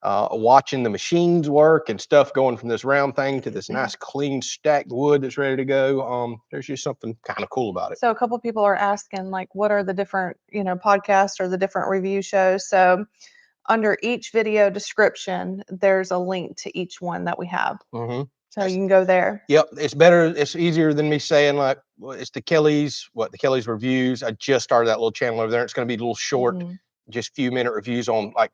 watching the machines work and stuff going from this round thing to this nice clean stacked wood that's ready to go. There's just something kind of cool about it. So a couple people are asking like what are the different, podcasts or the different review shows. So under each video description, there's a link to each one that we have. Mm-hmm. So you can go there. Yep, it's better. It's easier than me saying like, well, it's the Kelleys reviews. I just started that little channel over there. It's going to be a little short, Mhm. just few minute reviews on like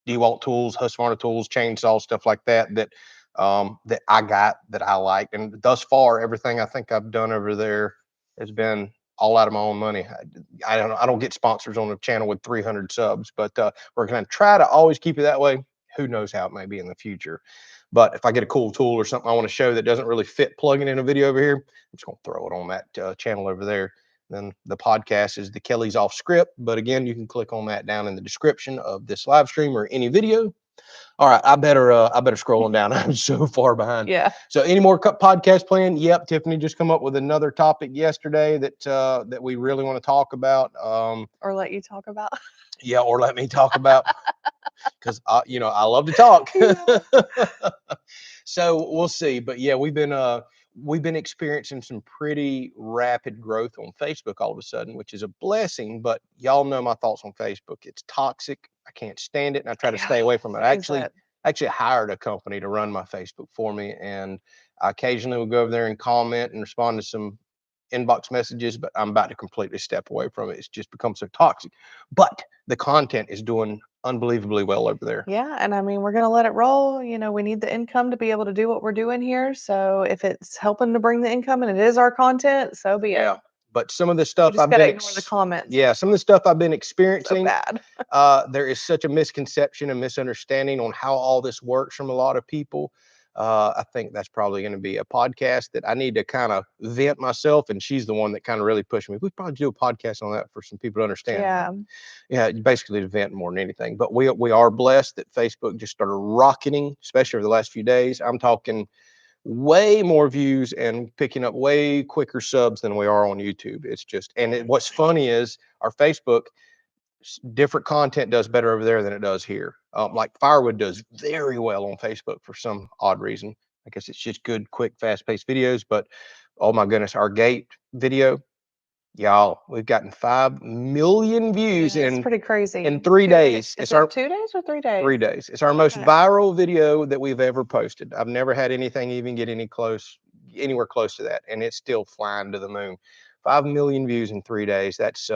DeWalt tools, Husqvarna tools, chainsaws, stuff like that. That I got that I like. And thus far, everything I think I've done over there has been all out of my own money. I don't get sponsors on the channel with 300 subs, but we're going to try to always keep it that way. Who knows how it may be in the future. But if I get a cool tool or something I want to show that doesn't really fit plugging in a video over here, I'm just going to throw it on that channel over there. Then the podcast is the Kelleys Off Script. But again, you can click on that down in the description of this live stream or any video. All right, I better scroll on down. I'm so far behind. Yeah. So any more podcast plan? Yep, Tiffany just come up with another topic yesterday that we really want to talk about. Or let you talk about. Yeah, or let me talk about because I love to talk. Yeah. So we'll see. But yeah, we've been experiencing some pretty rapid growth on Facebook all of a sudden, which is a blessing. But y'all know my thoughts on Facebook. It's toxic. I can't stand it, and I try to Yeah. stay away from it. I Is it? actually hired a company to run my Facebook for me, and I occasionally will go over there and comment and respond to some inbox messages, but I'm about to completely step away from it. It's just become so toxic. But the content is doing unbelievably well over there. Yeah, and I mean, we're gonna let it roll. We need the income to be able to do what we're doing here. So if it's helping to bring the income and it is our content, so be it. Yeah. But some of the We stuff just gotta ignore the comments. yeah, some of the stuff I've been So experiencing, bad. there is such a misconception and misunderstanding on how all this works from a lot of people. I think that's probably going to be a podcast that I need to kind of vent myself, and she's the one that kind of really pushed me. We probably do a podcast on that for some people to understand. Yeah. Yeah, basically to vent more than anything. But we are blessed that Facebook just started rocketing, especially over the last few days. I'm talking way more views and picking up way quicker subs than we are on YouTube. It's just, what's funny is our Facebook, different content does better over there than it does here. Like Firewood does very well on Facebook for some odd reason. I guess it's just good, quick, fast paced videos. But oh my goodness, our gate video, y'all, we've gotten 5 million views Yeah, it's pretty crazy. in 3 days. Is It's it our 2 days or 3 days? 3 days. It's our most Okay. viral video that we've ever posted. I've never had anything even get anywhere close to that, and it's still flying to the moon. 5 million views in 3 days. It's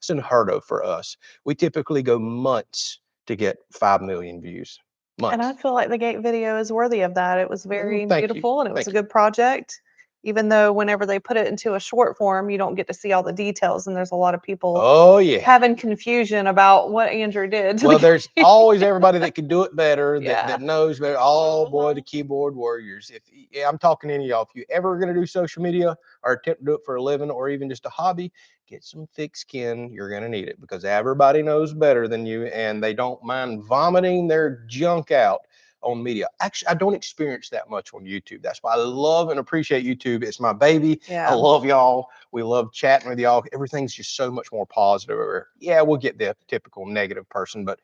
unheard of for us. We typically go months to get 5 million views. And I Months. feel like the gate video is worthy of that. It was very Thank you. beautiful and it was Thank a you. good project. Even though whenever they put it into a short form, you don't get to see all the details, and there's a lot of people Oh yeah. having confusion about what Andrew did to Well, the there's game. always everybody that can do it better, that Yeah. that knows better. Oh boy, the keyboard warriors. If yeah, I'm talking to any of y'all, if you ever gonna do social media or attempt to do it for a living or even just a hobby, get some thick skin. You're gonna need it because everybody knows better than you, and they don't mind vomiting their junk out on media. Actually, I don't experience that much on YouTube. That's why I love and appreciate YouTube. It's my baby. I Yeah. love y'all. We love chatting with y'all. Everything's just so much more positive. Yeah, we'll get the typical negative person, but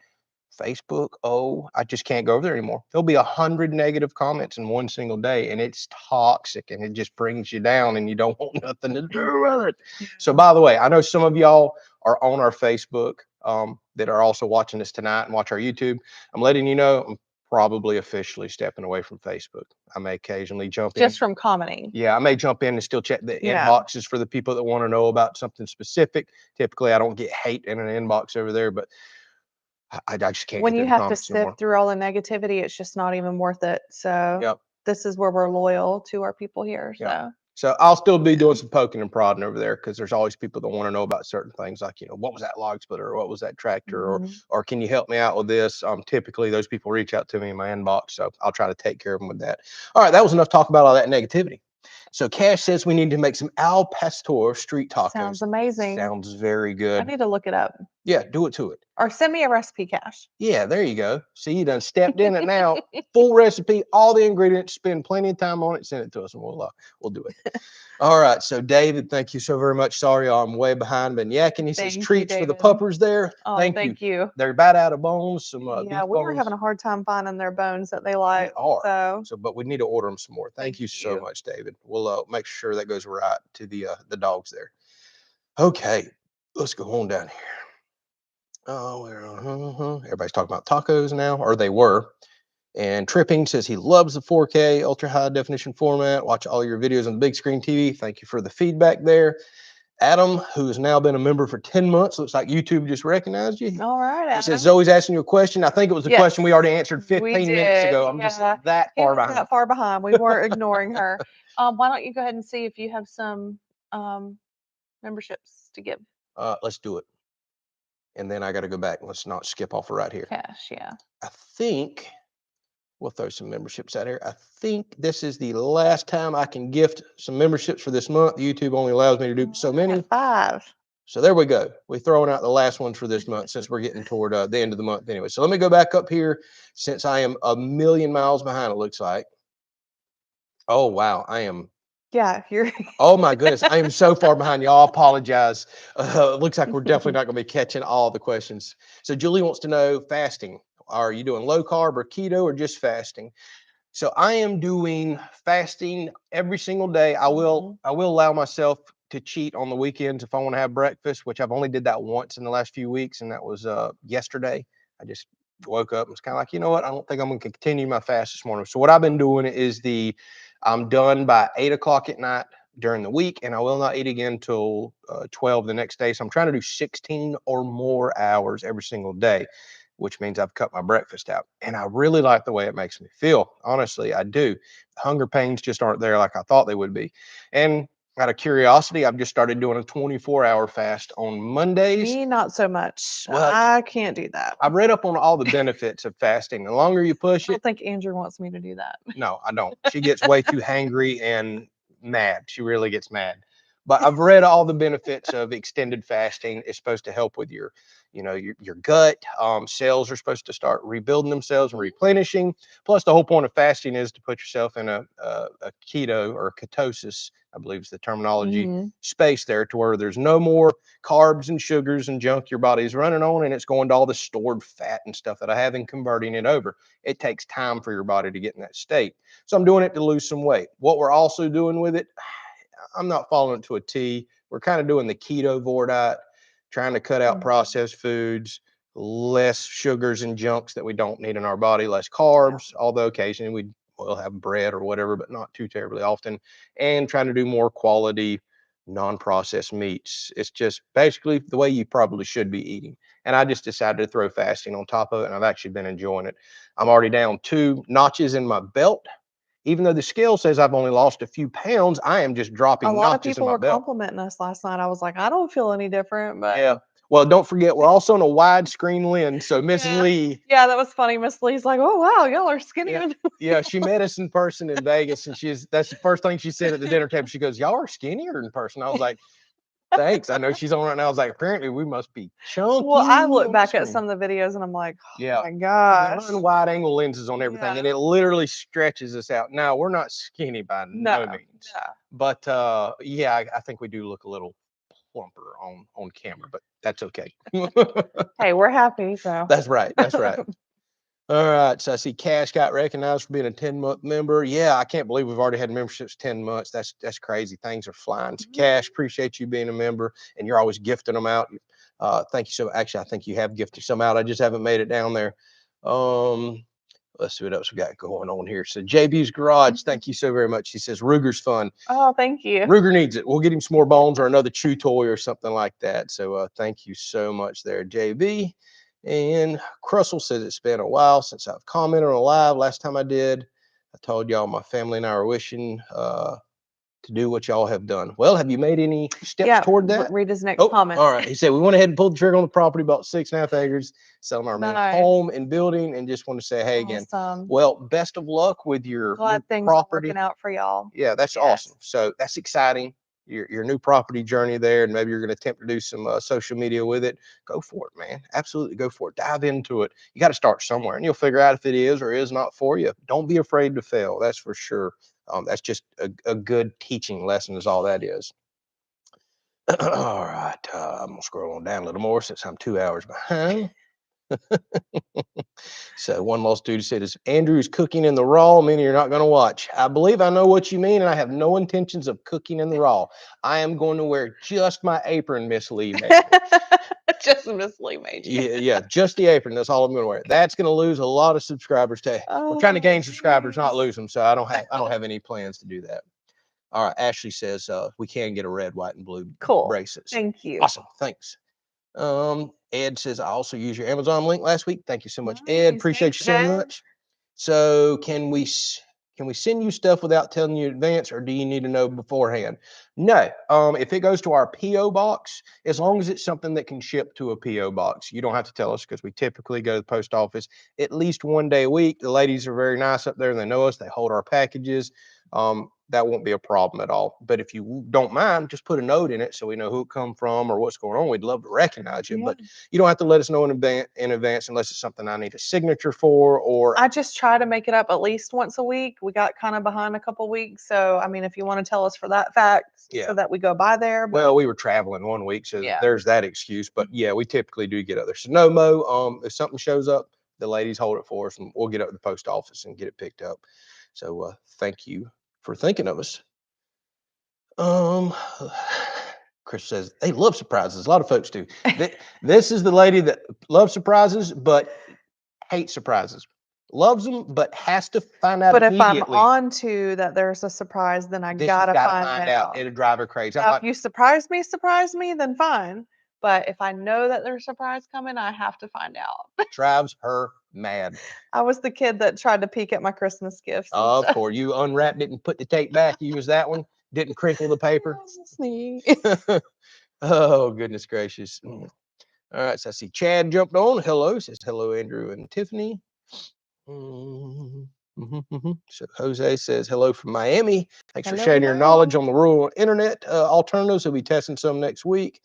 Facebook, oh, I just can't go over there anymore. There'll be 100 negative comments in one single day, and it's toxic, and it just brings you down, and you don't want nothing to do with it. So, by the way, I know some of y'all are on our Facebook that are also watching this tonight and watch our YouTube. I'm letting you know I'm probably officially stepping away from Facebook. I may occasionally jump in. Just from commenting. Yeah, I may jump in and still check the Yeah. inboxes for the people that want to know about something specific. Typically, I don't get hate in an inbox over there, but I just can't When get you the have to comments anymore. sift through all the negativity, it's just not even worth it. So Yep. this is where we're loyal to our people here. So Yep. So I'll still be doing some poking and prodding over there because there's always people that want to know about certain things, like, you know, what was that log splitter, or what was that tractor, or can you help me out with this? Typically those people reach out to me in my inbox, so I'll try to take care of them with that. All right, that was enough talk about all that negativity. So Cash says we need to make some al pastor street tacos. sounds amazing. Sounds very I good. need to look it up. Yeah, do it to it. Or send me a recipe, Cash. Yeah, there you go. See, you done stepped in it now. Full recipe, all the ingredients, spend plenty of time on it, send it to us, and we'll do it. All right. So, David, thank you so very much. Sorry, I'm way behind. Been yakking. He says Thank you, treats for the David. puppers there. Oh, thank you. They're about out of bones. Some Yeah, beef we were bones. having a hard time finding their bones that they They like. are. So But we need to order them some more. Thank you so much, David. We'll make sure that goes right to the dogs there. Okay, let's go on down here. Oh, everybody's talking about tacos now, or they were. And Tripping says he loves the 4K ultra high definition format. Watch all your videos on the big screen TV. Thank you for the feedback there. Adam, who has now been a member for 10 months, looks like YouTube just recognized you. all right, Adam. He says Zoe's asking you a question. I think it was a question we already answered 15 minutes ago. I'm just that far behind. That far behind. We weren't ignoring her. Why don't you go ahead and see if you have some memberships to give? Let's do it. And then I got to go back. Let's not skip off right here. Cash, yeah. I think we'll throw some memberships out here. I think this is the last time I can gift some memberships for this month. YouTube only allows me to do so many. 5. So there we go. We're throwing out the last ones for this month since we're getting toward the end of the month anyway. So let me go back up here since I am a million miles behind, it looks like. Oh, wow. I am. Yeah, you're. Oh, my goodness. I am so far behind. Y'all apologize. It looks like we're definitely not going to be catching all the questions. So Julie wants to know fasting. Are you doing low carb or keto or just fasting? So I am doing fasting every single day. I will allow myself to cheat on the weekends if I want to have breakfast, which I've only did that once in the last few weeks, and that was yesterday. I just woke up and was kind of like, you know what? I don't think I'm going to continue my fast this morning. So what I've been doing is I'm done by 8 o'clock at night during the week, and I will not eat again until 12 the next day. So I'm trying to do 16 or more hours every single day, which means I've cut my breakfast out. And I really like the way it makes me feel. Honestly, I do. Hunger pains just aren't there like I thought they would be. And out of curiosity, I've just started doing a 24-hour fast on Mondays. Me, not so much. Well, I can't do that. I've read up on all the benefits of fasting. The longer you push I it. don't think Andrew wants me to do that. No, I don't. She gets way too hangry and mad. She really gets mad. But I've read all the benefits of extended fasting. It's supposed to help with your gut. Cells are supposed to start rebuilding themselves and replenishing. Plus, the whole point of fasting is to put yourself in a keto or ketosis, I believe is the terminology, space there, to where there's no more carbs and sugars and junk your body's running on, and it's going to all the stored fat and stuff that I have and converting it over. It takes time for your body to get in that state. So I'm doing it to lose some weight. What we're also doing with it, I'm not following it to a T. We're kind of doing the ketovore diet, trying to cut out processed foods, less sugars and junks that we don't need in our body, less carbs, although occasionally we'll have bread or whatever, but not too terribly often, and trying to do more quality, non-processed meats. It's just basically the way you probably should be eating. And I just decided to throw fasting on top of it, and I've actually been enjoying it. I'm already down 2 notches in my belt. Even though the scale says I've only lost a few pounds, I am just dropping notches in my belt. A lot of people were complimenting us last night. I was like, I don't feel any different, but yeah. Well, don't forget, we're also on a widescreen lens. So Mrs. Lee. Yeah, that was funny. Miss Lee's like, oh, wow, y'all are skinnier. Yeah, she met us in person in Vegas, and that's the first thing she said at the dinner table. She goes, y'all are skinnier in person. I was like, Thanks. I know she's on right now. I was like, apparently we must be chunky. Well, I look on back the at screen. some of the videos and I'm like, oh Yeah. my We gosh. run wide angle lenses on everything, and Yeah. it literally stretches us out. Now we're not skinny by no No. means, Yeah. but yeah, I think we do look a little plumper on camera, but that's okay. Hey, we're happy, so. That's right. That's right. All right. So I see Cash got recognized for being a 10-month member. Yeah, I can't believe we've already had memberships 10 months. That's crazy. Things are flying. So Cash, appreciate you being a member, and you're always gifting them out. Thank you so. Actually, I think you have gifted some out. I just haven't made it down there. Let's see what else we got going on here. So JB's Garage, thank you so very much. He says Ruger's fun. Oh, thank you. Ruger needs it. We'll get him some more bones or another chew toy or something like that. So thank you so much there, JB. And Crussell says it's been a while since I've commented on a live. Last time I did, I told y'all my family and I are wishing to do what y'all have done. Well, have you made any steps toward that? Read his next Oh, comment. all right. He said, we went ahead and pulled the trigger on the property, bought 6.5 acres, selling our main Nice. home and building, and just want to say, hey, again, Awesome. well, best of luck with your Glad new things are property. working out for y'all. Yeah, that's Yes. awesome. So that's exciting. Your new property journey there, and maybe you're going to attempt to do some social media with it. Go for it, man. Absolutely go for it. Dive into it. You got to start somewhere, and you'll figure out if it is or is not for you. Don't be afraid to fail. That's for sure. That's just a good teaching lesson is all that is. All right. I'm going to scroll on down a little more since I'm 2 hours behind. So one lost dude said, is Andrew's cooking in the raw, meaning you're not going to watch? I believe I know what you mean, and I have no intentions of cooking in the raw. I am going to wear just my apron, Miss Lee. Just Miss Lee made you. Yeah, just the apron. That's all I'm going to wear. That's going to lose a lot of subscribers. We're trying to gain subscribers, not lose them. So I don't have any plans to do that. All right. Ashley says we can get a red, white, and blue braces. Thank you. Awesome. Thanks. Ed says I also used your Amazon link last week. Thank you so much, Ed. Appreciate you so much. So can we send you stuff without telling you in advance, or do you need to know beforehand? No. If it goes to our PO box, as long as it's something that can ship to a PO box, you don't have to tell us, because we typically go to the post office at least one day a week. The ladies are very nice up there, and they know us. They hold our packages. That won't be a problem at all. But if you don't mind, just put a note in it so we know who it come from or what's going on. We'd love to recognize you, but you don't have to let us know in advance unless it's something I need a signature for. Or I just try to make it up at least once a week. We got kind of behind a couple weeks, so I mean, if you want to tell us for that fact, so that we go by there. But well, we were traveling 1 week, so there's that excuse. But yeah, we typically do get others. So no, Mo, if something shows up, the ladies hold it for us, and we'll get up to the post office and get it picked up. So thank you for thinking of us. Chris says they love surprises. A lot of folks do. This is the lady that loves surprises but hates surprises. Loves them but has to find out But if I'm immediately. on to that there's a surprise, then I She's gotta gotta find out. It'll drive her crazy. Now, if you surprise me, then fine. But if I know that there's a surprise coming, I have to find out. drives her mad. I was the kid that tried to peek at my Christmas gifts. Of course, you unwrapped it and put the tape back. You was that one. Didn't crinkle the paper. Oh, goodness gracious. All right, so I see Chad jumped on. Hello, says hello, Andrew and Tiffany. So Jose says hello from Miami. Thanks for sharing your knowledge on the rural internet alternatives. We'll be testing some next week.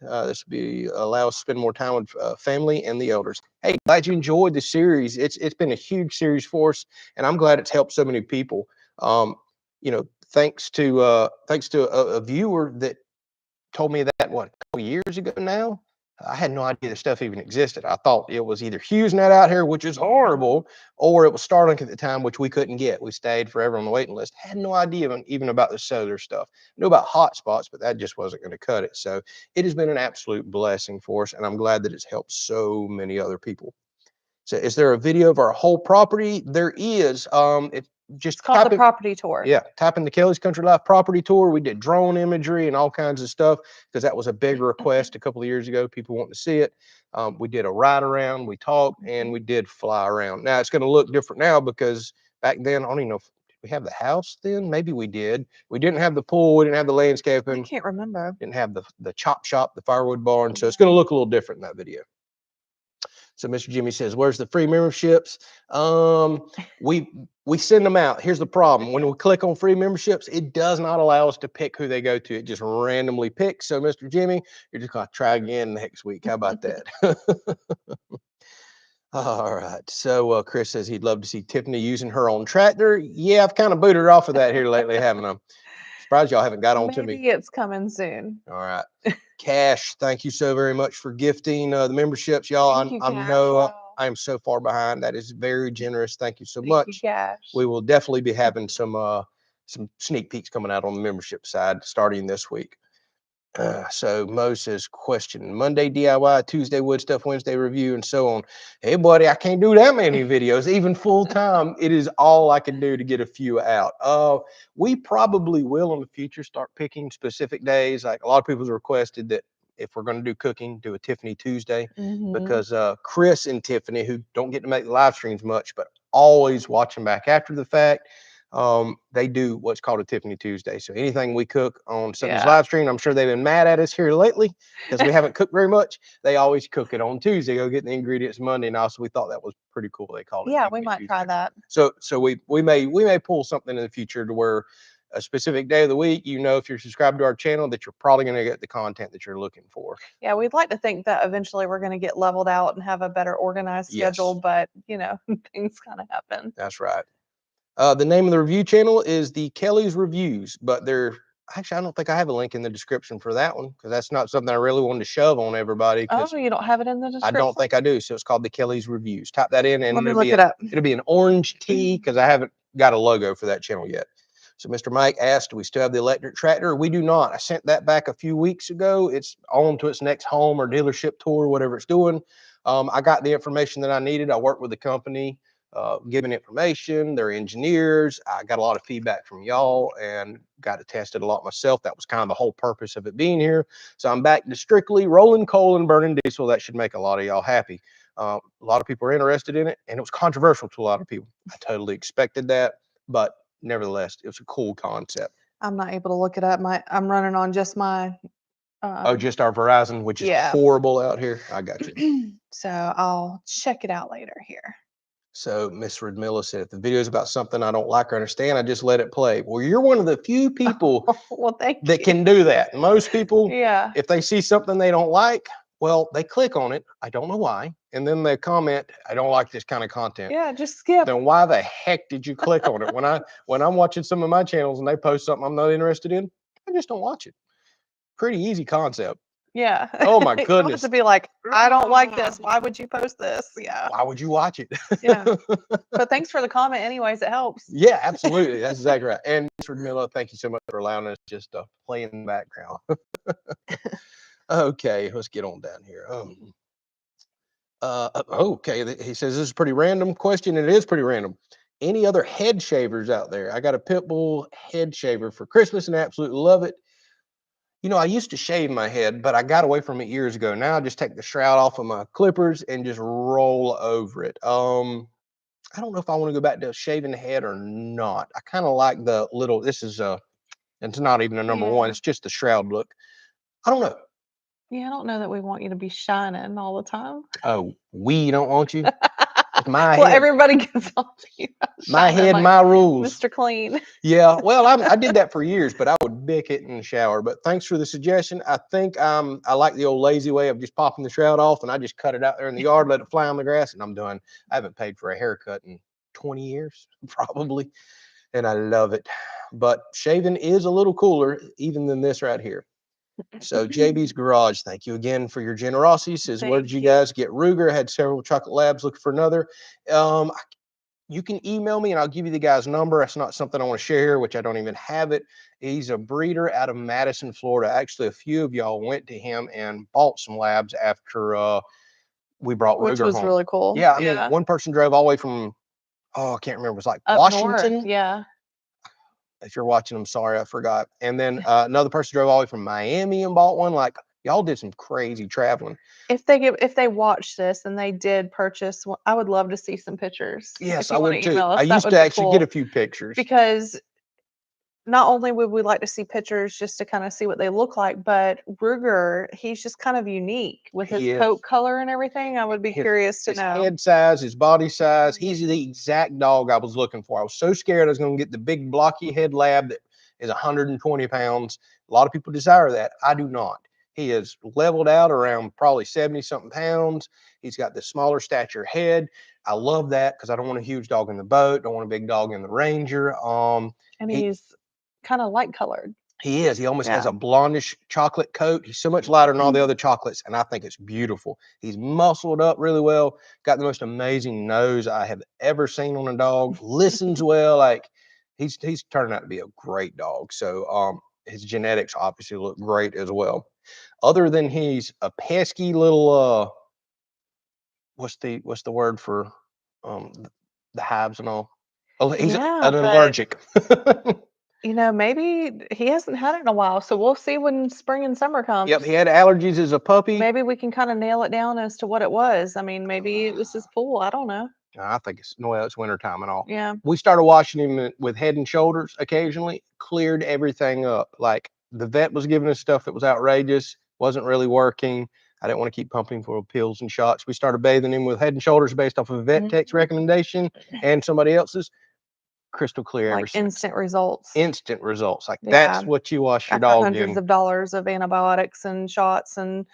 This will be allow us to spend more time with family and the elders. Hey, glad you enjoyed the series. It's been a huge series for us, and I'm glad it's helped so many people. Thanks to a viewer that told me that a couple years ago now. I had no idea this stuff even existed. I thought it was either HughesNet out here, which is horrible, or it was Starlink at the time, which we couldn't get. We stayed forever on the waiting list. Had no idea even about the cellular stuff. Knew about hotspots, but that just wasn't going to cut it. So it has been an absolute blessing for us, and I'm glad that it's helped so many other people. So is there a video of our whole property? There is. It's called the property tour. Yeah, type in the Kelleys Country Life property tour. We did drone imagery and all kinds of stuff because that was a big request a couple of years ago. People want to see it. We did a ride around, we talked, and we did fly around. Now it's going to look different now because back then, I don't even know if we have the house then. Maybe we did. We didn't have the pool. We didn't have the landscaping. I can't remember. Didn't have the chop shop, the firewood barn. So it's going to look a little different in that video. So Mr. Jimmy says, where's the free memberships? We send them out. Here's the problem. When we click on free memberships, it does not allow us to pick who they go to. It just randomly picks. So Mr. Jimmy, you're just going to try again next week. How about that? All right. So Chris says he'd love to see Tiffany using her own tractor. Yeah, I've kind of booted her off of that here lately, haven't I? Surprised y'all haven't got on to me. Maybe it's coming soon. All right. Cash, thank you so very much for gifting the memberships, y'all. Thank you, I Cash. know Wow. I am so far behind. That is very generous. Thank you so Thank you, much. Cash. We will definitely be having some sneak peeks coming out on the membership side starting this week. So Mo says, question, Monday DIY, Tuesday wood stuff, Wednesday review, and so on. Hey, buddy, I can't do that many videos, even full time. It is all I can do to get a few out. We probably will in the future start picking specific days. Like a lot of people have requested that if we're going to do cooking, do a Tiffany Tuesday, because Chris and Tiffany, who don't get to make the live streams much, but always watching back after the fact, they do what's called a Tiffany Tuesday. So anything we cook on Sunday's live stream, I'm sure they've been mad at us here lately because we haven't cooked very much. They always cook it on Tuesday, go get the ingredients Monday. And also we thought that was pretty cool. They called it. Yeah, Tiffany we might Tuesday. try that. So we may pull something in the future to where a specific day of the week, you know, if you're subscribed to our channel, that you're probably going to get the content that you're looking for. Yeah, we'd like to think that eventually we're going to get leveled out and have a better organized schedule, but you know, things kind of happen. That's right. The name of the review channel is the Kelleys Reviews, but actually, I don't think I have a link in the description for that one because that's not something I really wanted to shove on everybody. Oh, you don't have it in the description? I don't think I do. So it's called the Kelleys Reviews. Type that in and let me look it up. It'll be an orange T because I haven't got a logo for that channel yet. So Mr. Mike asked, do we still have the electric tractor? We do not. I sent that back a few weeks ago. It's on to its next home or dealership tour, whatever it's doing. I got the information that I needed. I worked with the company, giving information, their engineers. I got a lot of feedback from y'all and got to test it a lot myself. That was kind of the whole purpose of it being here. So I'm back to strictly rolling coal and burning diesel. That should make a lot of y'all happy. A lot of people are interested in it, and it was controversial to a lot of people. I totally expected that, but nevertheless, it was a cool concept. I'm not able to look it up. I'm running on just my just our Verizon, which is horrible out here. I got you. So I'll check it out later here. So Miss Radmilla said, if the video is about something I don't like or understand, I just let it play. Well, you're one of the few people that can do that. Most people, if they see something they don't like, well, they click on it. I don't know why. And then they comment, I don't like this kind of content. Yeah, just skip. Then why the heck did you click on it? When I'm watching some of my channels and they post something I'm not interested in, I just don't watch it. Pretty easy concept. Yeah. Oh my goodness. You have to be like, I don't like this. Why would you post this? Yeah. Why would you watch it? Yeah. But thanks for the comment anyways. It helps. Yeah, absolutely. That's exactly right. And Mr. Miller, thank you so much for allowing us just to play in the background. Okay, let's get on down here. Okay, he says this is a pretty random question, and it is pretty random. Any other head shavers out there? I got a pit bull head shaver for Christmas and absolutely love it. You know, I used to shave my head, but I got away from it years ago. Now I just take the shroud off of my clippers and just roll over it. I don't know if I want to go back to shaving the head or not. I kind of like the little, it's not even a number one. It's just the shroud look. I don't know. Yeah, I don't know that we want you to be shining all the time. Oh, we don't want you? My head. Everybody gets on you. My head, like my rules. Mr. Clean. Yeah, well, I did that for years, but I would bick it in the shower. But thanks for the suggestion. I think I like the old lazy way of just popping the shroud off, and I just cut it out there in the yard, let it fly on the grass, and I'm done. I haven't paid for a haircut in 20 years, probably, and I love it. But shaving is a little cooler even than this right here. So JB's Garage, thank you again for your generosity. Says, where did you guys get Ruger? I had several chocolate labs looking for another. You can email me and I'll give you the guy's number. That's not something I want to share, which I don't even have it. He's a breeder out of Madison, Florida. Actually, a few of y'all went to him and bought some labs after we brought Ruger home. Which was really cool. Yeah, I mean, one person drove all the way from, I can't remember. It was like up Washington. North, yeah. If you're watching, I'm sorry, I forgot. And then another person drove all the way from Miami and bought one. Like, y'all did some crazy traveling. If they watch this and they did purchase one, I would love to see some pictures. Yes, I would too. I used to actually get a few pictures because not only would we like to see pictures just to kind of see what they look like, but Ruger, he's just kind of unique with his He is. coat color and everything. I would be curious to His know. head size, his body size. He's the exact dog I was looking for. I was so scared I was going to get the big blocky head lab that is 120 pounds. A lot of people desire that. I do not. He is leveled out around probably 70 something pounds. He's got the smaller stature head. I love that because I don't want a huge dog in the boat. Don't want a big dog in the Ranger. And he's kind of light colored. He is. He almost has Yeah. a blondish chocolate coat. He's so much lighter than all the other chocolates, and I think it's beautiful. He's muscled up really well. Got the most amazing nose I have ever seen on a dog. Listens well. Like he's turning out to be a great dog. So his genetics obviously look great as well. Other than he's a pesky little what's the word for the hives and all? Oh, he's Yeah, an but allergic. maybe he hasn't had it in a while, so we'll see when spring and summer comes. Yep, he had allergies as a puppy. Maybe we can kind of nail it down as to what it was. I mean, maybe it was his pool. I don't know. I think it's wintertime and all. Yeah. We started washing him with Head and Shoulders occasionally, cleared everything up. Like the vet was giving us stuff that was outrageous, wasn't really working. I didn't want to keep pumping for pills and shots. We started bathing him with Head and Shoulders based off of a vet tech's recommendation and somebody else's. Crystal clear ever Like since. instant results. Instant results. Like Yeah. that's what you wash your After dog hundreds in. of dollars of antibiotics and shots and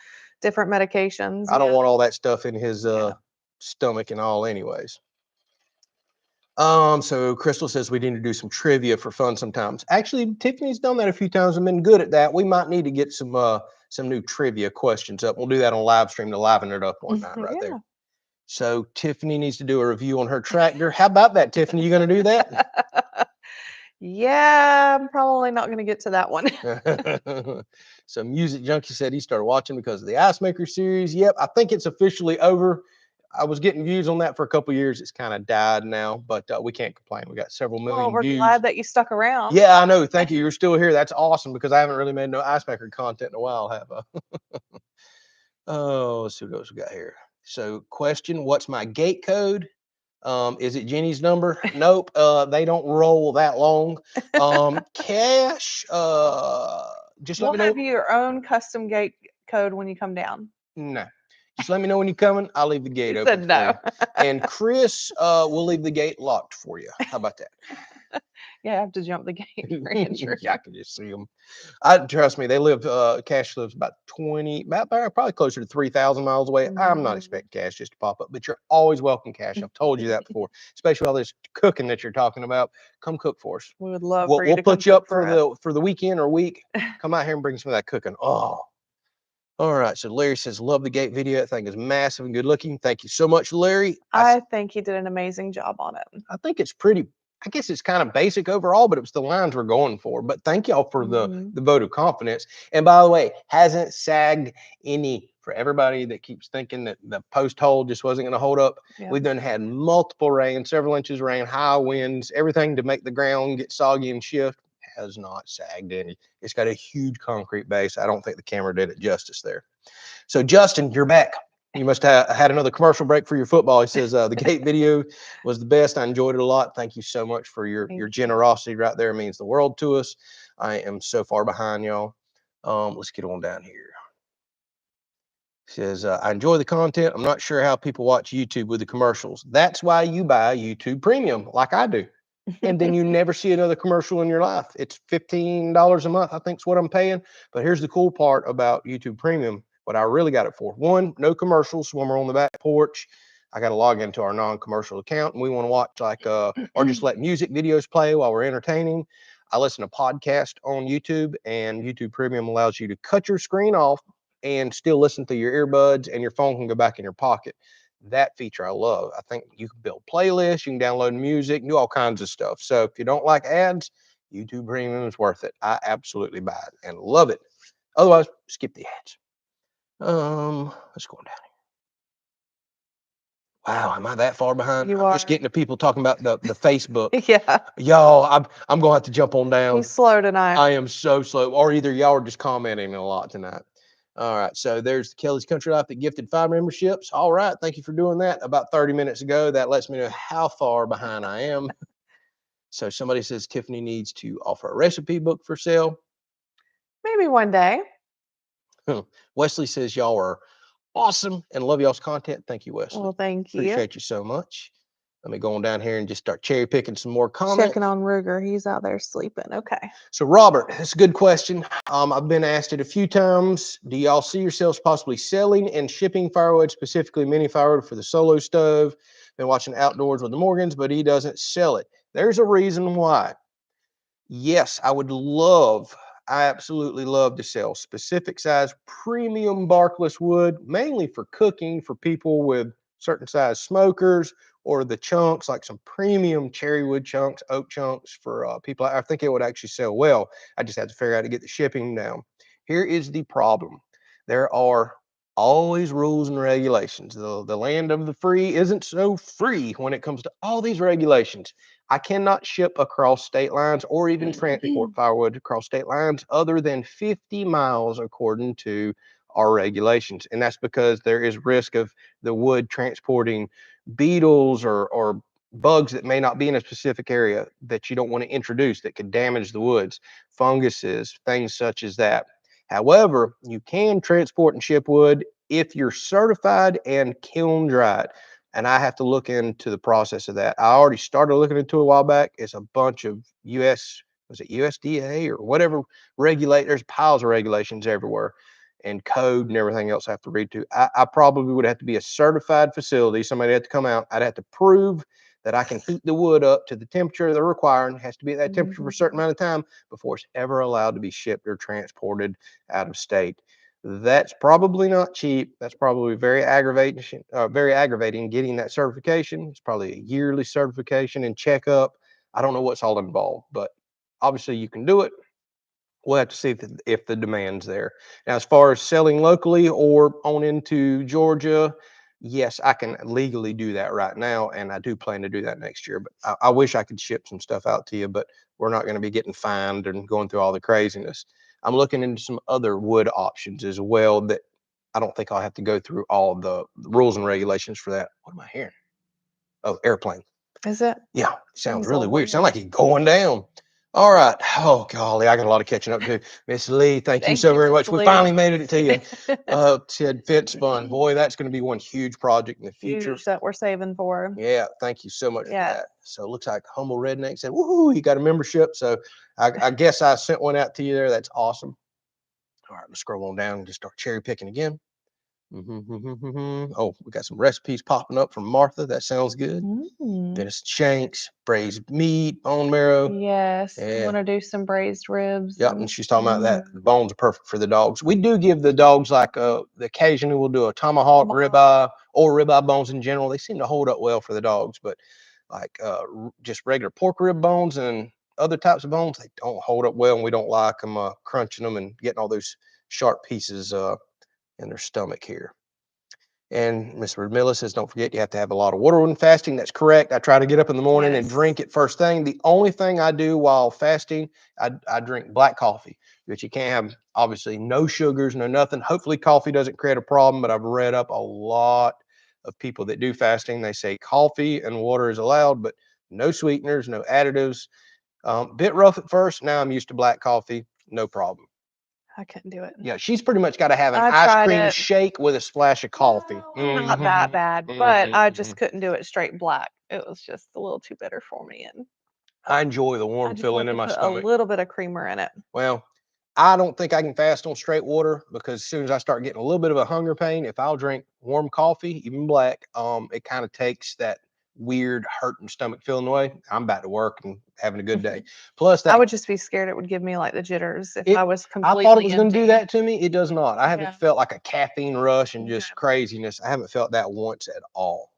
different medications. I don't want all that stuff in his stomach and all anyways. So Crystal says we need to do some trivia for fun sometimes. Actually, Tiffany's done that a few times and been good at that. We might need to get some new trivia questions up. We'll do that on live stream to liven it up one night right there. So Tiffany needs to do a review on her tractor. How about that, Tiffany? You gonna do that? Yeah, I'm probably not gonna get to that one. So Music Junkie said he started watching because of the Ice Maker series. Yep, I think it's officially over. I was getting views on that for a couple years. It's kind of died now, but we can't complain. We got several million We're views. glad that you stuck around. Yeah, I know. Thank you. You're still here. That's awesome because I haven't really made no Ice Maker content in a while, have I? Oh, let's see what else we got here. So question, what's my gate code? Is it Jenny's number? Nope. They don't roll that long. Cash, just let We'll me know. have your own custom gate code when you come down. No. Just let me know when you're coming. I'll leave the gate He open said no. for you. And Chris will leave the gate locked for you. How about that? Yeah, I have to jump the gate for Andrew. Yeah, I can just see them. Trust me, they live. Cash lives about probably closer to 3,000 miles away. I'm not expecting Cash just to pop up, but you're always welcome, Cash. I've told you that before. Especially all this cooking that you're talking about. Come cook for us. We would love for you We'll to come put you up cook for for the weekend or week. Come out here and bring some of that cooking. Oh. All right. So Larry says, love the gate video. That thing is massive and good looking. Thank you so much, Larry. I think he did an amazing job on it. I think it's pretty. I guess it's kind of basic overall, but it was the lines we're going for. But thank y'all for the vote of confidence. And by the way, hasn't sagged any. For everybody that keeps thinking that the post hole just wasn't going to hold up, we've done had multiple rain, several inches of rain, high winds, everything to make the ground get soggy and shift. Has not sagged any. It's got a huge concrete base. I don't think the camera did it justice there. So Justin, you're back. You must have had another commercial break for your football. He says the gate video was the best. I enjoyed it a lot. Thank you so much for your generosity right there. It means the world to us. I am so far behind y'all. Let's get on down here. He says, I enjoy the content. I'm not sure how people watch YouTube with the commercials. That's why you buy YouTube Premium like I do. And then you never see another commercial in your life. It's $15 a month, I think is what I'm paying. But here's the cool part about YouTube Premium, what I really got it for. One, no commercials when we're on the back porch. I got to log into our non-commercial account and we want to watch or just let music videos play while we're entertaining. I listen to podcasts on YouTube, and YouTube Premium allows you to cut your screen off and still listen through your earbuds, and your phone can go back in your pocket. That feature I love. I think you can build playlists, you can download music, do all kinds of stuff. So if you don't like ads, YouTube Premium is worth it. I absolutely buy it and love it. Otherwise, skip the ads. Let's go down here. Wow, am I that far behind? You I'm are. just getting to people talking about the Facebook. Yeah. Y'all, I'm gonna have to jump on down. He's slow tonight. I am so slow. Or either y'all are just commenting a lot tonight. All right, so there's the Kelly's Country Life that gifted 5 memberships. All right, thank you for doing that. About 30 minutes ago, that lets me know how far behind I am. So somebody says Tiffany needs to offer a recipe book for sale. Maybe one day. Wesley says y'all are awesome and love y'all's content. Thank you, Wesley. Well, thank you. Appreciate you so much. Let me go on down here and just start cherry picking some more comments. Checking on Ruger. He's out there sleeping. Okay. So Robert, that's a good question. I've been asked it a few times. Do y'all see yourselves possibly selling and shipping firewood, specifically mini firewood for the solo stove? Been watching Outdoors with the Morgans, but he doesn't sell it. There's a reason why. Yes, I absolutely love to sell specific size premium barkless wood, mainly for cooking for people with certain size smokers, or the chunks, like some premium cherry wood chunks, oak chunks for people. I think it would actually sell well. I just have to figure out how to get the shipping down. Here is the problem. There are always rules and regulations. The land of the free isn't so free when it comes to all these regulations. I cannot ship across state lines or even transport firewood across state lines other than 50 miles according to our regulations. And that's because there is risk of the wood transporting beetles or bugs that may not be in a specific area that you don't want to introduce that could damage the woods, funguses, things such as that. However, you can transport and ship wood if you're certified and kiln dried. And I have to look into the process of that. I already started looking into it a while back. It's a bunch of was it USDA or whatever regulate. There's piles of regulations everywhere and code and everything else I have to read to. I probably would have to be a certified facility. Somebody had to come out. I'd have to prove that I can heat the wood up to the temperature they're requiring. It has to be at that temperature for a certain amount of time before it's ever allowed to be shipped or transported out of state. That's probably not cheap. That's probably very aggravating getting that certification. It's probably a yearly certification and checkup. I don't know what's all involved, but obviously you can do it. We'll have to see if the demand's there. Now, as far as selling locally or on into Georgia, yes, I can legally do that right now, and I do plan to do that next year. But I wish I could ship some stuff out to you, but we're not going to be getting fined and going through all the craziness. I'm looking into some other wood options as well that I don't think I'll have to go through all the rules and regulations for that. What am I hearing? Oh, airplane. Is it? Yeah, sounds Sounds really all weird. Sound weird. like he's going down. All right. Oh, golly, I got a lot of catching up to. Miss Lee, thank you so very Miss much. We Lee. finally made it to you. Said fence fun. Boy, that's going to be one huge project in the future. Huge that we're saving for. Yeah, thank you so much for Yeah. that. So it looks like Humble Redneck said, woohoo, he got a membership. So I guess I sent one out to you there. That's awesome. All right, let's scroll on down and just start cherry picking again. Oh, we got some recipes popping up from Martha. That sounds good. Venison shanks, braised meat, bone marrow. Yes. I'm Yeah. gonna do some braised ribs. Yep, and she's talking about that. The bones are perfect for the dogs. We do give the dogs like occasionally we'll do a tomahawk, ribeye, or ribeye bones in general. They seem to hold up well for the dogs, but like just regular pork rib bones and other types of bones, they don't hold up well, and we don't like them crunching them and getting all those sharp pieces in their stomach here. And Miss Radmilla says, don't forget, you have to have a lot of water when fasting. That's correct. I try to get up in the morning and drink it first thing. The only thing I do while fasting, I drink black coffee, but you can't have, obviously, no sugars, no nothing. Hopefully coffee doesn't create a problem, but I've read up a lot of people that do fasting. They say coffee and water is allowed, but no sweeteners, no additives. Bit rough at first. Now I'm used to black coffee. No problem. I couldn't do it. Yeah, she's pretty much got to have an I ice tried cream it. shake with a splash of coffee. Not that bad, but I just couldn't do it straight black. It was just a little too bitter for me, and I enjoy the I warm just feeling like in to my put a stomach. little bit of creamer in it. Well, I don't think I can fast on straight water because as soon as I start getting a little bit of a hunger pain, if I'll drink warm coffee, even black, it kind of takes that weird hurting stomach feeling away. I'm back to work and having a good day. Plus I that would just be scared it would give me like the jitters if I was I completely thought it was going to do empty. that to me. It does not. I haven't Yeah. felt like a caffeine rush and just Okay. craziness. I haven't felt that once at all.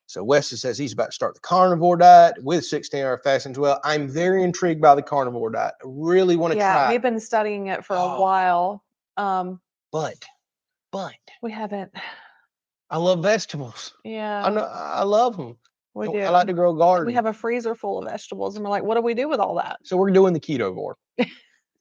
So Wesley says he's about to start the carnivore diet with 16-hour fasting as well. I'm very intrigued by the carnivore diet. I really want to try Yeah, it. we've been studying it for a while. But We haven't. I love vegetables. Yeah, I love them. we do. I like to grow garden. We have a freezer full of vegetables, and we're like, what do we do with all that? So we're doing the ketovore.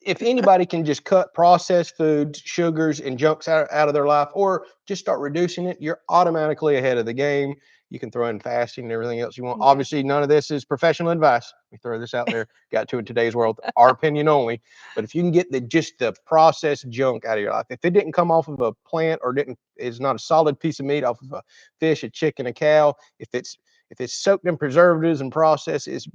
if anybody can just cut processed foods, sugars, and junks out of their life, or just start reducing it, you're automatically ahead of the game. You can throw in fasting and everything else you want. Yeah. Obviously, none of this is professional advice. We throw this out there. Got to in today's world, our opinion only. But if you can get just the processed junk out of your life, if it didn't come off of a plant or is not a solid piece of meat off of a fish, a chicken, a cow, if it's soaked in preservatives and processes,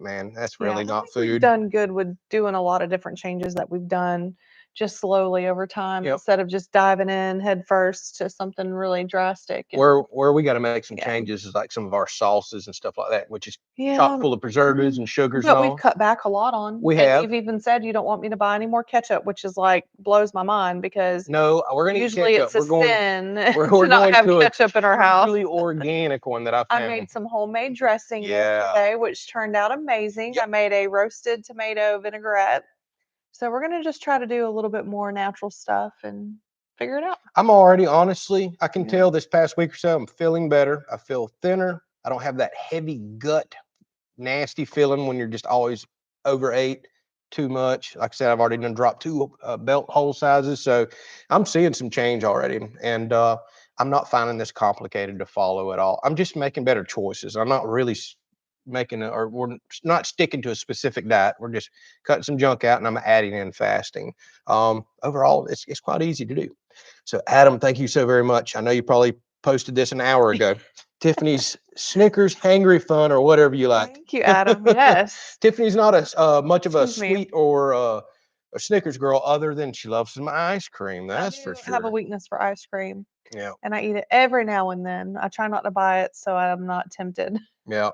man, that's really Yeah, I not think we've food. done good with doing a lot of different changes that we've done just slowly over time Yep. instead of just diving in head first to something really drastic. Where we got to make some Yeah. changes is like some of our sauces and stuff like that, which is Yeah. chock full of preservatives and sugars and But we've all. cut back a lot on. We And have. you've even said you don't want me to buy any more ketchup, which is like blows my mind because No, we're gonna eat usually ketchup. it's a sin We're to not going have to a ketchup in our house. truly organic one that I I found. made some homemade dressing Yeah. yesterday, which turned out amazing. Yep. I made a roasted tomato vinaigrette. So we're gonna just try to do a little bit more natural stuff and figure it out. I'm already, honestly, I can Yeah. tell this past week or so, I'm feeling better. I feel thinner. I don't have that heavy gut, nasty feeling when you're just always overate too much. Like I said, I've already done dropped 2 belt hole sizes. So I'm seeing some change already. And I'm not finding this complicated to follow at all. I'm just making better choices. I'm not really we're not sticking to a specific diet. We're just cutting some junk out and I'm adding in fasting. Overall, it's quite easy to do. So Adam, thank you so very much. I know you probably posted this an hour ago. Tiffany's Snickers Hangry Fun, or whatever you like. Thank you, Adam. Yes. Tiffany's not much of a Excuse me. sweet or a Snickers girl, other than she loves some ice cream. That's I for do have a sure. weakness for ice cream, Yeah, and I eat it every now and then. I try not to buy it so I'm not tempted. yeah.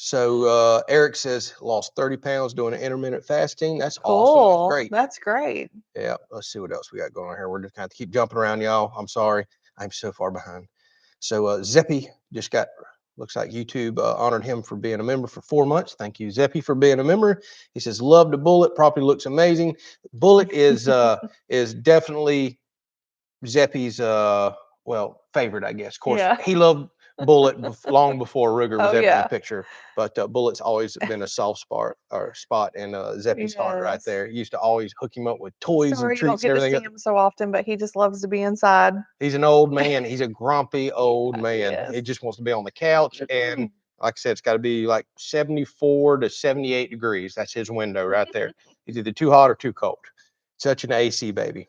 So Eric says lost 30 pounds doing an intermittent fasting. That's awesome. That's Cool. great. That's great. Yeah. Let's see what else we got going on here. We're just kind of keep jumping around, y'all. I'm sorry. I'm so far behind. So Zeppy just looks like YouTube honored him for being a member for 4 months. Thank you, Zeppy, for being a member. He says, love the bullet. Property looks amazing. Bullet is definitely Zeppy's favorite, I guess. Of course, Yeah. he loved Bullet long before Ruger was Oh, ever in the yeah. picture. But Bullet's always been a soft spot in Zeppy's heart right Yes. there. He used to always hook him up with toys and Sorry you don't treats and get to everything see else. him so often, but he just loves to be inside. He's an old man. He's a grumpy old man. Yes. He just wants to be on the couch. And like I said, it's got to be like 74 to 78 degrees. That's his window right there. He's either too hot or too cold. Such an AC baby.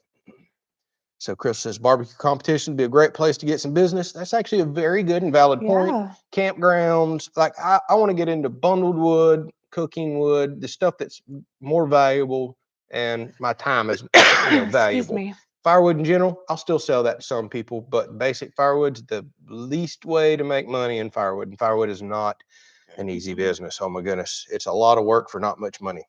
So Chris says barbecue competition would be a great place to get some business. That's actually a very good and valid point. Yeah. Campgrounds, like I want to get into bundled wood, cooking wood, the stuff that's more valuable, and my time is Excuse valuable. me. Firewood in general, I'll still sell that to some people, but basic firewood's the least way to make money in firewood. And firewood is not an easy business. Oh my goodness. It's a lot of work for not much money.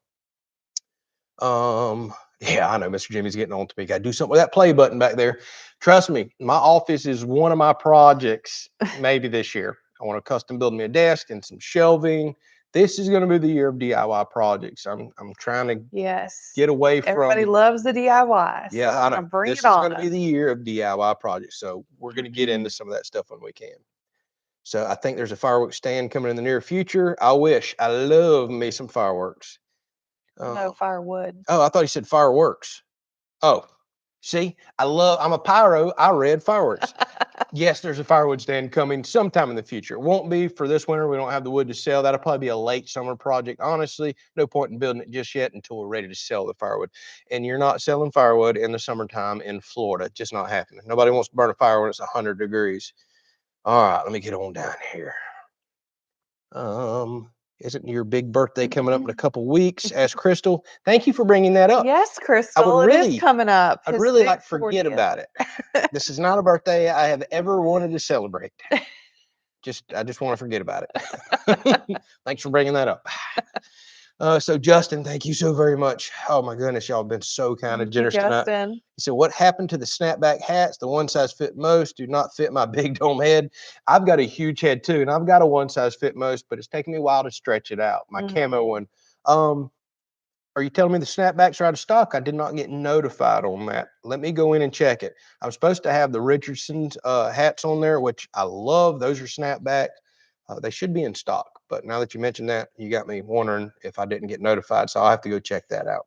Yeah, I know Mr. Jimmy's getting on to me. Got to do something with that play button back there. Trust me, my office is one of my projects maybe this year. I want to custom build me a desk and some shelving. This is going to be the year of DIY projects. I'm trying to Yes. get away Everybody from. loves the DIY. So Yeah, I know. bring This it is on. going to be the year of DIY projects. So we're going to get into some of that stuff when we can. So I think there's a fireworks stand coming in the near future. I wish. I love me some fireworks. No firewood. Oh, I thought you said fireworks. Oh, see, I'm a pyro. I read fireworks. Yes, there's a firewood stand coming sometime in the future. It won't be for this winter. We don't have the wood to sell. That'll probably be a late summer project. Honestly, no point in building it just yet until we're ready to sell the firewood. And you're not selling firewood in the summertime in Florida. Just not happening. Nobody wants to burn a fire when it's 100 degrees. All right, let me get on down here. Isn't your big birthday coming up in a couple weeks? Asked Crystal. Thank you for bringing that up. Yes, I would Crystal, it is coming up. I'd His really big like forget 40th. about it. This is not a birthday I have ever wanted to celebrate. I just want to forget about it. Thanks for bringing that up. So Justin, thank you so very much. Oh my goodness, y'all have been so kind and Thank you, generous tonight. Justin. He said, what happened to the snapback hats? The one size fit most do not fit my big dome head. I've got a huge head too, and I've got a one size fit most, but it's taking me a while to stretch it out. My camo one. Are you telling me the snapbacks are out of stock? I did not get notified on that. Let me go in and check it. I'm supposed to have the Richardson's hats on there, which I love. Those are snapback. They should be in stock. But now that you mentioned that, you got me wondering if I didn't get notified. So I'll have to go check that out.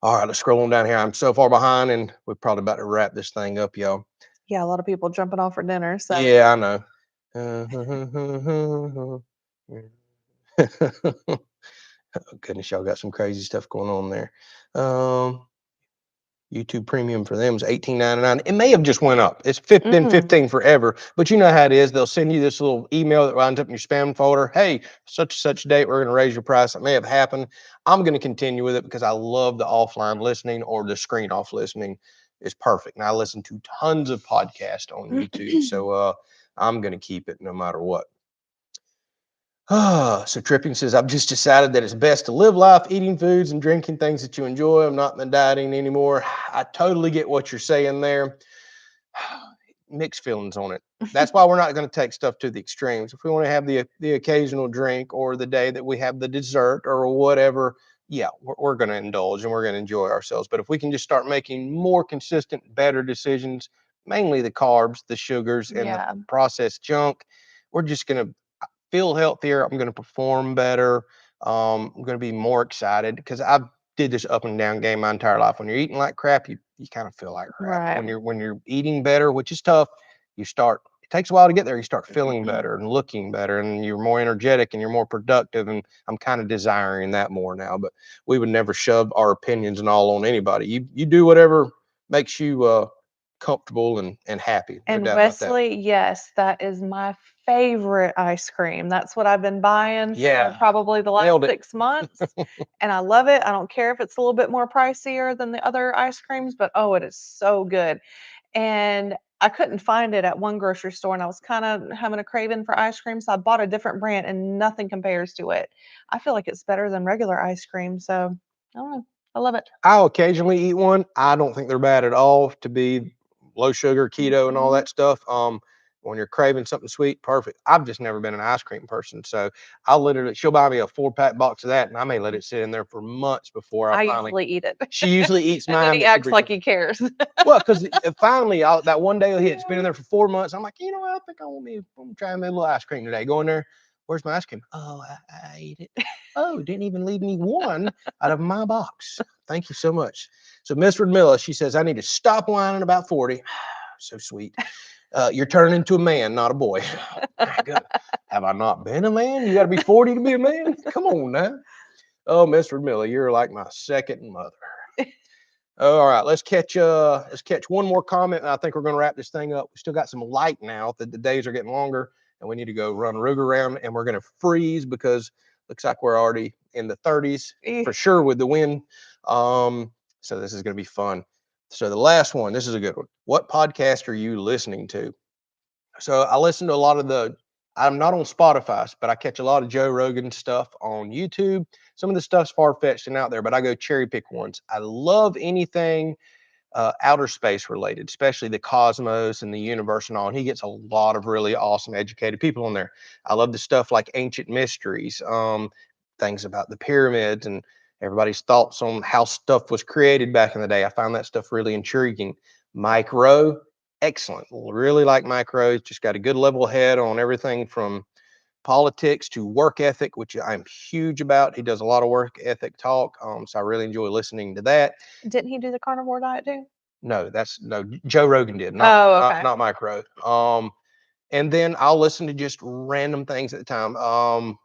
All right, let's scroll on down here. I'm so far behind, and we're probably about to wrap this thing up, y'all. Yeah, a lot of people jumping off for dinner. So Yeah, I know. Oh, goodness, y'all got some crazy stuff going on there. Um, YouTube Premium for them is $18.99. It may have just went up. It's been 15 forever, but you know how it is. They'll send you this little email that winds up in your spam folder. Hey, such and such date, we're going to raise your price. It may have happened. I'm going to continue with it because I love the offline listening, or the screen off listening is perfect. And I listen to tons of podcasts on YouTube, so I'm going to keep it no matter what. So Tripping says, I've just decided that it's best to live life eating foods and drinking things that you enjoy. I'm not in the dieting anymore. I totally get what you're saying there. Mixed feelings on it. That's why we're not going to take stuff to the extremes. If we want to have the occasional drink, or the day that we have the dessert or whatever, yeah, we're going to indulge and we're going to enjoy ourselves. But if we can just start making more consistent, better decisions, mainly the carbs, the sugars, and the yeah, processed junk, we're just going to feel healthier. I'm going to perform better. I'm going to be more excited because I've did this up and down game my entire life. When you're eating like crap, you kind of feel like crap. right. When you're eating better, which is tough, you start. It takes a while to get there. You start feeling better and looking better, and you're more energetic and you're more productive. And I'm kind of desiring that more now. But we would never shove our opinions and all on anybody. You do whatever makes you comfortable and happy. No And doubt about that. Wesley, yes, that is my favorite ice cream. That's what I've been buying for Yeah, probably the last nailed it. 6 months, and I love it. I don't care if it's a little bit more pricier than the other ice creams, but oh, it is so good. And I couldn't find it at one grocery store, and I was kinda having a craving for ice cream, so I bought a different brand, and nothing compares to it. I feel like it's better than regular ice cream, so I don't know. I love it. I'll occasionally eat one. I don't think they're bad at all to be low sugar, keto, and all Mhm. that stuff. When you're craving something sweet, perfect. I've just never been an ice cream person, so she'll buy me a 4-pack box of that, and I may let it sit in there for months before I I finally. usually eat it. She usually eats And then mine, he but she acts brings like it. he cares. Well, because finally, that one day hit. It's been in there for 4 months. I'm like, you know what? I think I'm gonna try me a little ice cream today. Go in there. Where's my ice cream? Oh, I ate it. Oh, didn't even leave me one out of my box. Thank you so much. So Miss Radmilla, she says, I need to stop whining about 40. So sweet. You're turning into a man, not a boy. My goodness. Have I not been a man? You got to be 40 to be a man? Come on now. Oh, Miss Radmilla, you're like my second mother. All right, let's catch one more comment, and I think we're going to wrap this thing up. We still got some light now that the days are getting longer, and we need to go run Ruger around, and we're going to freeze because looks like we're already in the 30s for sure with the wind. So this is going to be fun. So the last one, this is a good one. What podcast are you listening to? So I listen to a lot of I'm not on Spotify, but I catch a lot of Joe Rogan stuff on YouTube. Some of the stuff's far-fetched and out there, but I go cherry pick ones. I love anything outer space related, especially the cosmos and the universe and all. And he gets a lot of really awesome, educated people on there. I love the stuff like ancient mysteries, things about the pyramids and everybody's thoughts on how stuff was created back in the day. I find that stuff really intriguing. Mike Rowe, excellent. Really like Mike Rowe. He's just got a good level head on everything from politics to work ethic, which I'm huge about. He does a lot of work ethic talk. So I really enjoy listening to that. Didn't he do the carnivore diet too? No, Joe Rogan did, Oh, okay. not Mike Rowe. And then I'll listen to just random things at the time.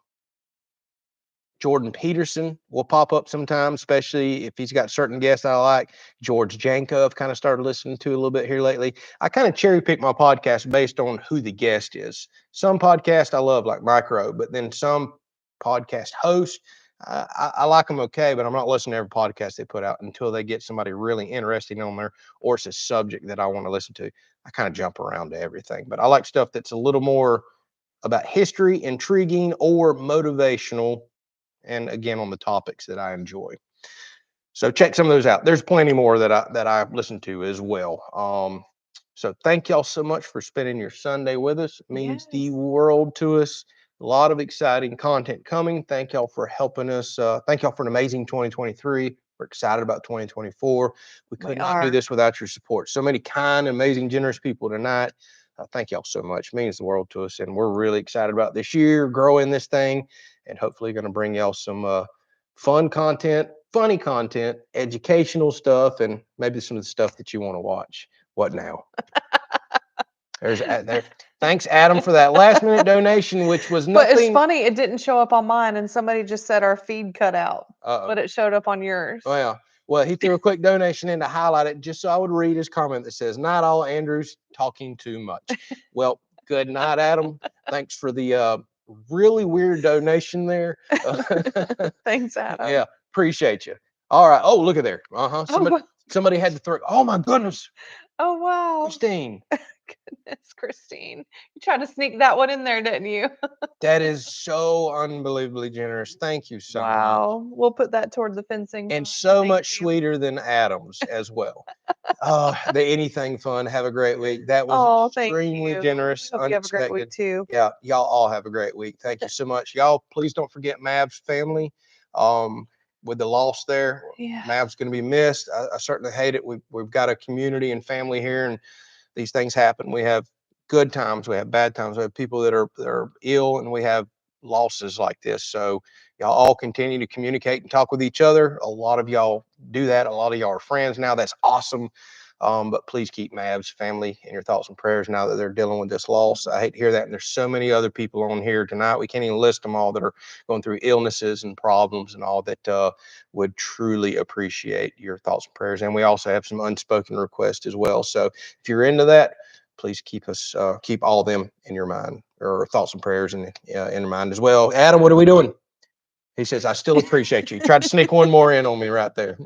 Jordan Peterson will pop up sometimes, especially if he's got certain guests I like. George Janko, I've kind of started listening to a little bit here lately. I kind of cherry pick my podcast based on who the guest is. Some podcasts I love, like Micro, but then some podcast hosts, I like them okay, but I'm not listening to every podcast they put out until they get somebody really interesting on there, or it's a subject that I want to listen to. I kind of jump around to everything, but I like stuff that's a little more about history, intriguing, or motivational, and again on the topics that I enjoy. So check some of those out. There's plenty more that I listen to as well. So thank y'all so much for spending your Sunday with us. It means the Yes. world to us. A lot of exciting content coming. Thank y'all for helping us. Thank y'all for an amazing 2023. We're excited about 2024. We We could not do are. this without your support. So many kind, amazing, generous people tonight. Thank y'all so much. It means the world to us. And we're really excited about this year, growing this thing, and hopefully going to bring y'all some fun content funny content, educational stuff, and maybe some of the stuff that you want to watch. What now? There. Thanks, Adam, for that last minute donation, which was But it's nothing. funny, it didn't show up on mine, and somebody just said our feed cut out, Uh-oh. but it showed up on yours. Well, he threw a quick donation in to highlight it just so I would read his comment that says, "Not all Andrew's talking too much." Well, good night, Adam. Thanks for the really weird donation there. Thanks, Adam. Yeah, appreciate you. All right. Oh, look at there. Oh, Somebody had to throw. Oh my goodness, oh wow. Christine. Goodness, Christine. You tried to sneak that one in there, didn't you? That is so unbelievably generous. Thank you so much. Wow. We'll put that toward the fencing. And fund. so Thank much you. sweeter than Adam's as well. The anything fun. Have a great week. That was Oh, thank extremely you. generous, Hope you have a great week unexpected. too. Yeah, y'all all have a great week. Thank you so much. Y'all, please don't forget Mav's family. With the loss there, Yeah. Mav's going to be missed. I certainly hate it. We've got a community and family here, and these things happen. We have good times, we have bad times, we have people that are ill, and we have losses like this. So y'all all continue to communicate and talk with each other. A lot of y'all do that. A lot of y'all are friends now. That's awesome. But please keep Mav's family in your thoughts and prayers now that they're dealing with this loss. I hate to hear that. And there's so many other people on here tonight. We can't even list them all that are going through illnesses and problems and all that would truly appreciate your thoughts and prayers. And we also have some unspoken requests as well. So if you're into that, please keep all of them in your mind, or thoughts and prayers in your mind as well. Adam, what are we doing? He says, I still appreciate you. Tried to sneak one more in on me right there.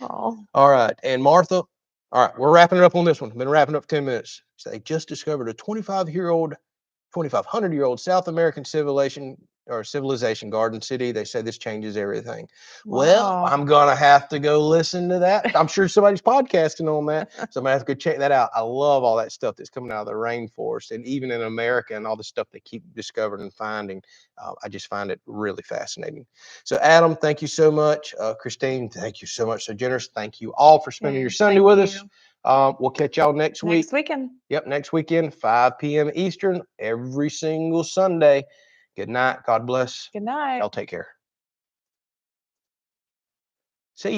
Oh. All right. And Martha, all right, we're wrapping it up on this one. Been wrapping up 10 minutes. So they just discovered a 2,500-year-old South American civilization Garden City. They say this changes everything. Well, Wow. I'm gonna have to go listen to that. I'm sure somebody's podcasting on that, so I'm gonna have to go check that out. I love all that stuff that's coming out of the rainforest, and even in America, and all the stuff they keep discovering and finding. I just find it really fascinating. So, Adam, thank you so much. Christine, thank you so much. So generous. Thank you all for spending your Sunday with us. We'll catch y'all next week. Next weekend. Yep, next weekend, 5 p.m. Eastern, every single Sunday. Good night. God bless. Good night. Y'all take care.